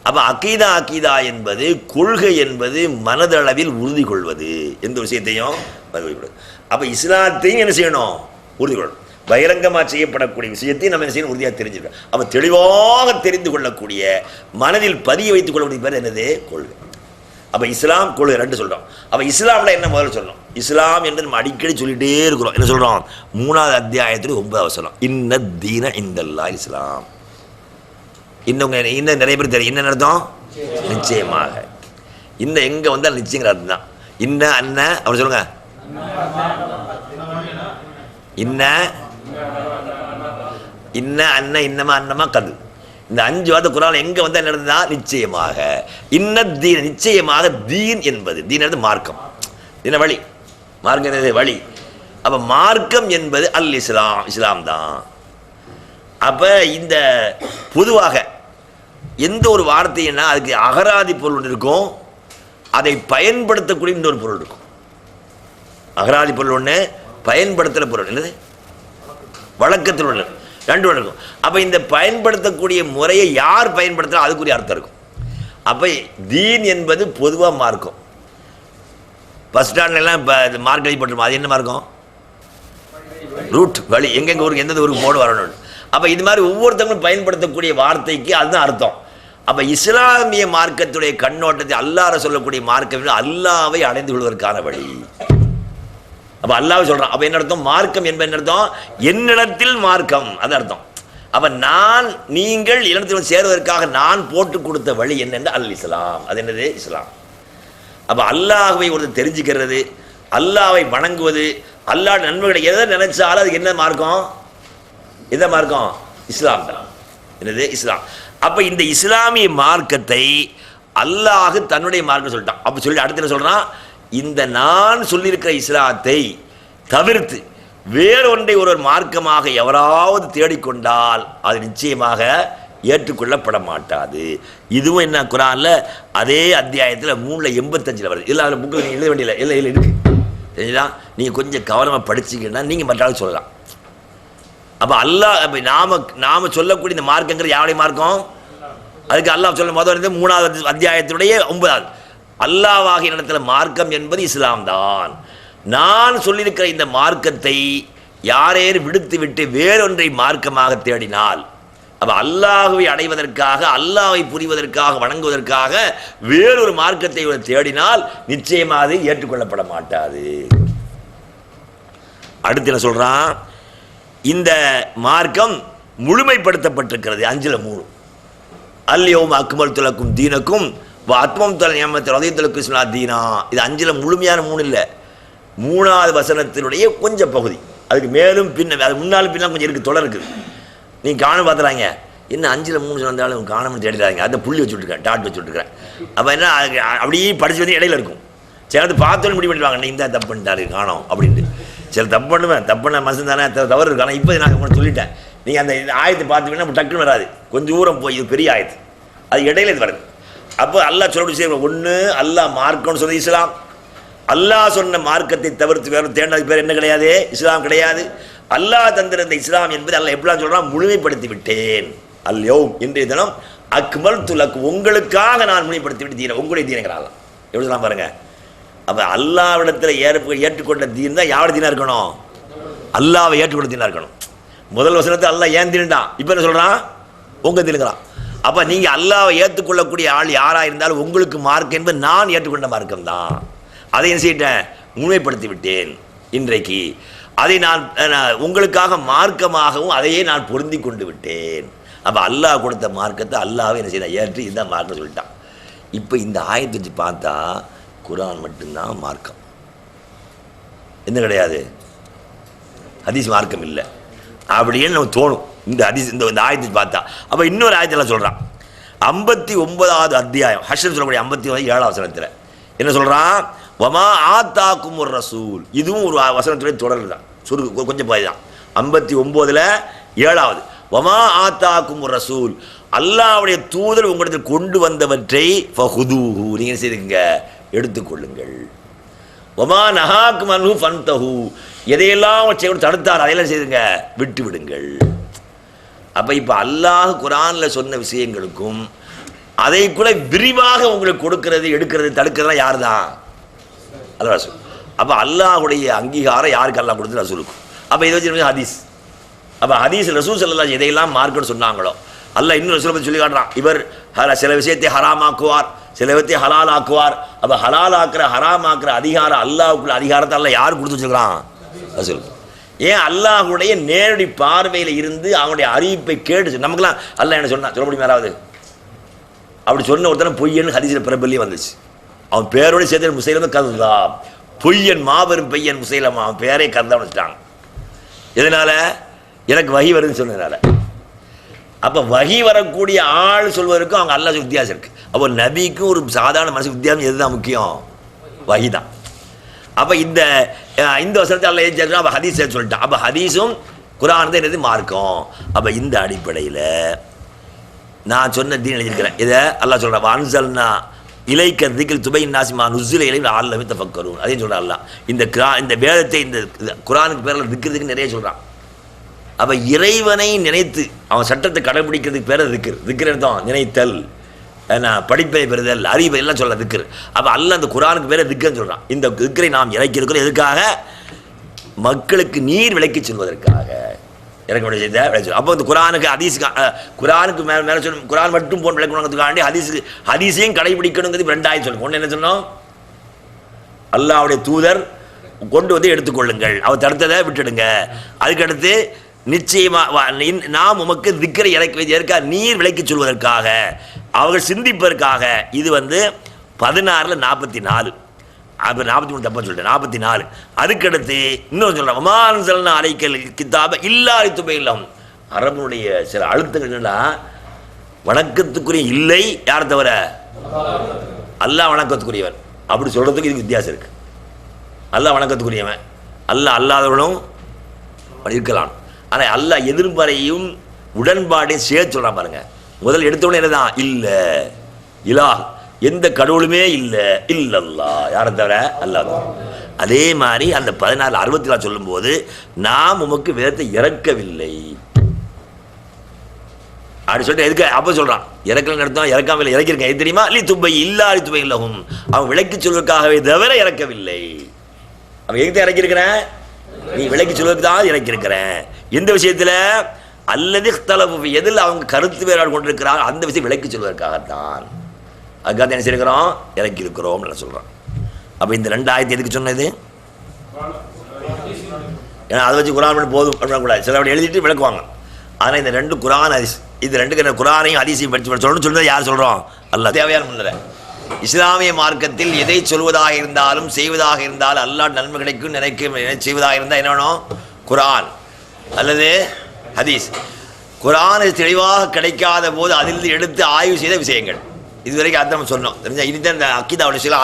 அப்போ அக்கீதா என்பது, கொள்கை என்பது மனதளவில் உறுதி கொள்வது, எந்த விஷயத்தையும் உறுதிக்கொள்வது. அப்போ இஸ்லாத்தையும் என்ன செய்யணும்? உறுதி கொள்ளணும். பகிரங்கமாக செய்யப்படக்கூடிய விஷயத்தையும் நம்ம என்ன செய்யணும்? உறுதியாக தெரிஞ்சுக்கணும். அப்போ தெளிவாக தெரிந்து கொள்ளக்கூடிய, மனதில் பதிய வைத்துக் கொள்ளக்கூடிய பேர் என்னது? கொள்கை. அப்போ இஸ்லாம், கொள்கை ரெண்டு சொல்கிறோம். அப்போ இஸ்லாமில் என்ன முதல்ல சொல்லணும்? இஸ்லாம் என்று நம்ம அடிக்கடி சொல்லிகிட்டே இருக்கிறோம். என்ன சொல்கிறோம்? 3வது அத்தியாயத்தில் 9வது வசனம், இன்ன தீன இந்தல்லாஹ் இஸ்லாம். இன்னும் நிறைய பேர் தெரியும். என்ன அர்த்தம்? நிச்சயமாக. இன்னும் எங்கே வந்தால் நிச்சயங்கிற அர்த்தம் தான். இன்ன அன்ன அப்படி சொல்லுங்க. இன்ன அன்ன இன்னமா அன்னமா கது, இந்த 5 வார்த்தை குர்ஆன்ல எங்கே வந்தால் என்ன நடந்தா? நிச்சயமாக. இன்ன தீன், நிச்சயமாக. தீன் என்பது, தீன் என்பது மார்க்கம், என்ன வழி, மார்க்கம் என்னது? வழி. அப்போ மார்க்கம் என்பது அல் இஸ்லாம், இஸ்லாம் தான். அப்போ இந்த பொதுவாக எந்த ஒரு வார்த்தைன்னா அதுக்கு அகராதி பொருள் ஒன்று இருக்கும், அதை பயன்படுத்தக்கூடிய இன்னொரு பொருள் இருக்கும். அகராதி பொருள் ஒன்று, பயன்படுத்துகிற பொருள் என்னது? வழக்கத்தில் ஒன்று, ரெண்டு ஒன்று இருக்கும். அப்போ இந்த பயன்படுத்தக்கூடிய முறையை யார் பயன்படுத்துகிறா அதுக்குரிய அர்த்தம் இருக்கும். அப்போ தீன் என்பது பொதுவாக மார்க்கம். பஸ் ஸ்டாண்ட்லாம் இப்போ மார்க் எழுதி போட்டுருமா, அது என்ன மார்க்கம்? ரூட், வழி, எங்கெங்கே ஊருக்கு எந்தெந்த ஊருக்கு போடு வரணும். அப்போ இது மாதிரி ஒவ்வொருத்தவங்களும் பயன்படுத்தக்கூடிய வார்த்தைக்கு அதுதான் அர்த்தம். அப்போ இஸ்லாமிய மார்க்கத்துடைய கண்ணோட்டத்தை அல்லாஹ் சொல்லக்கூடிய மார்க்கம் அல்லாஹ்வை அடைந்து கொள்வதற்கான வழி. அப்போ அல்லாஹ் சொல்கிறான். அப்போ என்ன அர்த்தம்? மார்க்கம் என்பது என்ன அர்த்தம்? என்னிடத்தில் மார்க்கம், அது அர்த்தம். அப்போ நீங்கள் இடத்தில் சேருவதற்காக நான் போட்டு கொடுத்த வழி என்னென்று அல் இஸ்லாம், அது என்னது? இஸ்லாம். அப்போ அல்லாஹ்வை ஒருத்தர் தெரிஞ்சுக்கிறது, அல்லாஹ்வை வணங்குவது, அல்லாஹ் நன்மைகளை எதை நினைச்சாலும் அதுக்கு என்ன மார்க்கம்? எந்த மார்க்கம்? இஸ்லாம் தான். என்னது? இஸ்லாம். அப்போ இந்த இஸ்லாமிய மார்க்கத்தை அல்லாஹ் தன்னுடைய மார்க்கம் சொல்லிட்டான். அப்போ சொல்லி அடுத்து என்ன சொல்கிறான்? இந்த நான் சொல்லியிருக்கிற இஸ்லாத்தை தவிர்த்து வேறொன்றை ஒரு மார்க்கமாக எவராவது தேடிக்கொண்டால் அது நிச்சயமாக ஏற்றுக்கொள்ளப்பட மாட்டாது. இதுவும் என்ன குர்ஆன்ல அதே அத்தியாயத்தில் 385 வருது. இல்லை அதில் புக்கில் நீங்கள் எழுத வேண்டிய இல்லை இருக்கு, தெரிஞ்சுதா? நீங்கள் கொஞ்சம் கவனமாக படிச்சிங்கன்னா நீங்கள் மற்றாலும் சொல்லலாம். அப்போ அல்லாஹ், அப்போ நாம சொல்லக்கூடிய இந்த மார்க்கங்கிற யாருடைய மார்க்கம்? அதுக்கு அல்லாஹ் சொல்ல முதல் 3வது அத்தியாயத்தினுடைய 9வது, அல்லாஹ்வாகிய இடத்துல மார்க்கம் என்பது இஸ்லாம் தான். நான் சொல்லியிருக்கிற இந்த மார்க்கத்தை யாரேனும் விடுத்து விட்டு வேறொன்றை மார்க்கமாக தேடினால், அப்போ அல்லாஹ்வை அடைவதற்காக, அல்லாஹ்வை புரிவதற்காக, வணங்குவதற்காக வேறொரு மார்க்கத்தை தேடினால் நிச்சயமாக அது ஏற்றுக்கொள்ளப்பட மாட்டாது. அடுத்து என்ன சொல்றான்? இந்த மார்க்கம் முழுமைப்படுத்தப்பட்டிருக்கிறது 5-3. அல்யௌம அக்மல்து லக்கும் தீனக்கும் வ அத்மம்து நிஅமத்தி ரதீது லக்கும் இஸ்லாம் தீனா. இது 5 முழுமையான 3 இல்லை, 3வது வசனத்தினுடைய கொஞ்சம் பகுதி. அதுக்கு மேலும் பின்ன, அது முன்னாலும் பின்னால் கொஞ்சம் இருக்குது, தொடர் இருக்குது. நீங்கள் காண பார்த்துறாங்க, என்ன 5-3 சொன்னாலும் காணாமல் தேடிடுறாங்க. அதை புள்ளி வச்சுட்ருக்கேன், டாட் வச்சுட்ருக்கேன். அப்போ என்ன அப்படியே படித்து வந்து இடையில இருக்கும். சிலது பார்த்தோன்னு முடிவு பண்ணிடுவாங்க, நீ இந்த தப்பு பண்ணிட்டாரு காணோம் அப்படின்ட்டு. சில தப்பு பண்ணுவேன், தப்பு பண்ண மனுஷன் தானே, தவறு இருக்கு. ஆனால் இப்போ நான் உங்களுக்கு சொல்லிட்டேன், நீங்கள் அந்த ஆயத்தை பார்த்துட்டீங்கன்னா டக்குன்னு வராது, கொஞ்சம் தூரம் போய், இது பெரிய ஆயத்து, அது இடையில இது வருது. அப்போ அல்லாஹ் சொல்ல விஷயம் ஒன்று, அல்லாஹ் மார்க்கம்னு சொன்னது இஸ்லாம். அல்லாஹ் சொன்ன மார்க்கத்தை தவிர்த்து வேறு தேடினதுக்கு பேர் என்ன கிடையாது? இஸ்லாம் கிடையாது. அல்லாஹ் தந்திருந்த இஸ்லாம் என்பது அல்லாஹ் எப்படிலாம் சொல்கிறான்? முழுமைப்படுத்தி விட்டேன். அல்யௌம், இன்றைய தினம் அக்மல்து லக்கும், உங்களுக்காக நான் முழுமைப்படுத்தி விட்டு தீன, உங்களுடைய தீனங்கிறான். எப்படி சொல்லலாம் பாருங்க. அப்போ அல்லாஹ்விடத்தில் ஏற்றுக்கொண்ட தீன் தான் யாரோட தீனா இருக்கணும்? அல்லாஹ்வை ஏற்றுக்கொண்ட தீனா இருக்கணும். முதல் வசனத்தை அல்லாஹ் ஏன் தீனுட்டான், இப்போ என்ன சொல்கிறான்? உங்கள் தீனுங்கிறான். அப்போ நீங்கள் அல்லாஹ்வை ஏற்றுக்கொள்ளக்கூடிய ஆள் யாராக இருந்தாலும் உங்களுக்கு மார்க்கம் என்பது நான் ஏற்றுக்கொண்ட மார்க்கம் தான். அதை என்ன செய்யிட்டேன்? முழுமைப்படுத்தி விட்டேன் இன்றைக்கு. அதை நான் உங்களுக்காக மார்க்கமாகவும் அதையே நான் பொருந்தி கொண்டு விட்டேன். அப்போ அல்லாஹ் கொடுத்த மார்க்கத்தை அல்லாஹ்வை என்ன செய்ய ஏற்று இதுதான் மார்க்கம் சொல்லிட்டான். இப்போ இந்த ஆயத்தை வச்சு பார்த்தா குர்ஆன் மட்டும்தான் மார்க்கம். என்ன கிடையாது, ஹதீஸ் மார்க்கம் இல்லை அப்படின்னு நமக்கு தோணும். இந்த ஹதீஸ் இந்த ஆயத்தை பார்த்தா. அப்போ இன்னொரு ஆயத்தில் சொல்கிறான், 59வது அத்தியாயம் ஹஷ்ர் சொல்லக்கூடிய 57வது வசனத்தில் என்ன சொல்கிறான், வமா ஆத்தாக்கும் ஒரு ரசூல். இதுவும் ஒரு வசனத்துடைய தொடர் தான், கொஞ்சம் போய் தான். 59ல் 7வது, வமா ஆத்தாக்கும் ஒரு ரசூல், அல்லாஹ்வுடைய தூதர் உங்களுக்கு கொண்டு வந்தவற்றை ஃபஹுதூஹு, நீங்கள் செய்துங்க, எடுத்துக்கொள்ளுங்கள். வமா நஹாக்கும் அன்ஹு ஃபன்தஹு, எதையெல்லாம் தடுத்தார் அதையெல்லாம் செய்துங்க, விட்டு விடுங்கள். அப்போ இப்போ அல்லாஹ் குர்ஆனில் சொன்ன விஷயங்களுக்கும் அதை கூட விரிவாக உங்களுக்கு கொடுக்கிறது, எடுக்கிறது, தடுக்கிறதுலாம் யார் தான்? அல்லாஹ் ரசூல். அப்போ அல்லாஹுடைய அங்கீகாரம் யாருக்கு அல்லாஹ் கொடுத்து? ரசூலுக்கும். அப்போ இதை வச்சு ஹதீஸ். அப்போ ஹதீஸ் ரசூல் ஸல்லல்லாஹு எதையெல்லாம் மார்க்கெட் சொன்னாங்களோ அல்லாஹ் இன்னும் ரசூலை பற்றி சொல்லி காட்டுறான். இவர் சில விஷயத்தை ஹராமாக்குவார், சில விஷயத்தை ஹலால் ஆக்குவார். அப்போ ஹலால் ஆக்குற ஹராம் ஆக்குற அதிகாரம் அல்லாஹ்வுக்குள்ள அதிகாரத்தை அல்லாஹ் யார் கொடுத்து வச்சுக்கிறான்? ரசூல். ஏன்? அல்லாஹுடைய நேரடி பார்வையில் இருந்து அவனுடைய அறிவிப்பை கேட்டு. நமக்குலாம் அல்லாஹ் என்ன சொன்னா சொல்ல முடியுமா? யாராவது அப்படி சொன்ன ஒருத்தன பொய்யன் ஹதீஸில் பிரபல்யம் வந்துச்சு. அவன் பேரோட சேர்த்து முசைலமா கருதா, பொய்யன், மாபெரும் பொய்யன் முசைலமா, அவன் பேரே கருதான் வச்சுட்டாங்க. எதனால? எனக்கு வஹி வருதுன்னு சொன்னதுனால. அப்போ வஹி வரக்கூடிய ஆள் சொல்வதற்கும் அவங்க அல்லாஹ் வித்தியாசம் இருக்கு. அப்போ நபிக்கும் ஒரு சாதாரண மனசு வித்தியாசம் எதுதான் முக்கியம்? வஹி தான். அப்போ இந்த வசனத்தை அல்லாஹ் ஏன் அப்போ ஹதீஸ் சொல்லிட்டான். அப்போ ஹதீஸும் குர்ஆன் தான் என்னது? மார்க்கம். அப்போ இந்த அடிப்படையில் நான் சொன்ன தீன் எழுதியிருக்கிறேன். இதை அல்லாஹ் சொல்கிறான், வான்சல்னா இலைக்க திகில் துபையின் நாசிமா நுஸ்ஸில இலையில் ஆல்லமே தஃபக்கரும். அதையும் சொல்கிறான் அல்லாஹ். இந்த வேதத்தை இந்த குர்ஆனுக்கு பேரில் திக்கிறதுக்கு நிறைய சொல்கிறான். அப்போ இறைவனை நினைத்து அவன் சட்டத்தை கடைபிடிக்கிறதுக்கு பேர் திக்ர் அர்த்தம் நினைத்தல், படிப்பை பெறுதல், அறிவை எல்லாம் சொல்ல திக்ர். அப்போ அல்லாஹ் அந்த குர்ஆனுக்கு பேரை திக்ருன்னு சொல்கிறான். இந்த திக்ரை நாம் இறக்கி இருக்கிறோம் எதுக்காக? மக்களுக்கு நீர் விளக்கி சொல்வதற்காக இறக்க வேண்டிய செய்த விளக்கி. அப்போ இந்த குர்ஆனுக்கு ஹதீஸுக்கு குர்ஆனுக்கு மேலே சொல்லணும், குர்ஆன் மட்டும் போன் விளக்கணுங்கிறதுக்காண்டி ஹதீஸையும் கடைபிடிக்கணுங்கிறது 2 சொல்லணும். ஒன்று என்ன சொன்னோம்? அல்லாஹ்வுடைய தூதர் கொண்டு வந்து எடுத்துக்கொள்ளுங்கள், அவர் தடுத்ததை விட்டுடுங்க. அதுக்கடுத்து நிச்சயமாக நாம் உமக்கு திக்ரை இறக்கி வைக்க நீர் விளக்கி சொல்வதற்காக, அவர்கள் சிந்திப்பதற்காக. இது 16ல் 44. அப்போ 43 தப்பா சொல்லிட்டேன், 44. அதுக்கடுத்து இன்னொன்று சொல்கிறேன், ஒமான்சல்னா அரைக்கல் கித்தாப இல்லாரி துபையிலம். அரபனுடைய சில அழுத்தங்கள்னா வணக்கத்துக்குரிய இல்லை யார் தவிர? அல்லாஹ் வணக்கத்துக்குரியவன். அப்படி சொல்கிறதுக்கு இதுக்கு வித்தியாசம் இருக்குது. அல்லாஹ் வணக்கத்துக்குரியவன், அல்லாஹ் அல்லாதவனும் இருக்கலாம். ஆனால் அல்லாஹ் எதிர்மறையும் உடன்பாடையும் சேர்த்து சொல்கிறான் பாருங்க. முதல் எடுத்தவொடனே என்னதான்? இல்லை இலாஹ், எந்த கடவுளுமே இல்லை, இல்லல்லா, யாரை தவிர? அல்லாஹ். அதே மாதிரி அந்த 16:64 சொல்லும்போது நாம் உமக்கு வேதத்தை இறக்கவில்லை அப்படி சொல்லிட்டு எதுக்கு அப்போ சொல்கிறான்? இறக்கல் நடத்தோம், இறக்காமல் இறக்கியிருக்கேன். எது தெரியுமா? லி துப்பை இல்லாரி துப்பை இல்லவும், அவன் விளக்கி சொல்வதற்காகவே தவிர இறக்கவில்லை. அவன் எதுக்கு இறக்கியிருக்கிறேன்? நீ விளக்கி சொல்வதற்கு தான் இறக்கியிருக்கிறேன். எந்த விஷயத்தில்? அல்லது தலவு, எதில் அவங்க கருத்து வேறாடு கொண்டிருக்கிறார் அந்த விஷயம் விளக்கி சொல்வதற்காகத்தான். அதுக்காக என்ன செய்கிறோம்? இறக்கி இருக்கிறோம் சொல்கிறான். அப்போ இந்த 2 ஆயத்தை எதுக்கு சொன்னது? ஏன்னா அதை வச்சு குர்ஆன் போதும் பண்ணக்கூடாது, சில அப்படி எழுதிட்டு விளக்குவாங்க. ஆனால் இந்த 2 குர்ஆன் ஹதீஸ், இது 2 குர்ஆனையும் ஹதீஸையும் படித்து சொல்லணும்னு சொல்றது யார் சொல்கிறோம்? அல்லாஹ். தேவையான முன்னரை இஸ்லாமிய மார்க்கத்தில் எதை சொல்வதாக இருந்தாலும் செய்வதாக இருந்தாலும் அல்லாஹ் நன்மை கிடைக்கும் செய்வதாக இருந்தால் என்ன வேணும்? குர்ஆன் அல்லது ஹதீஸ். குர்ஆன் தெளிவாக கிடைக்காத போது அதிலிருந்து எடுத்து ஆய்வு செய்த விஷயங்கள் இதுவரைக்கும் அர்த்தம் சொன்னோம். தெரிஞ்சா இனிதான் இந்த அக்கீதாவுடைய சில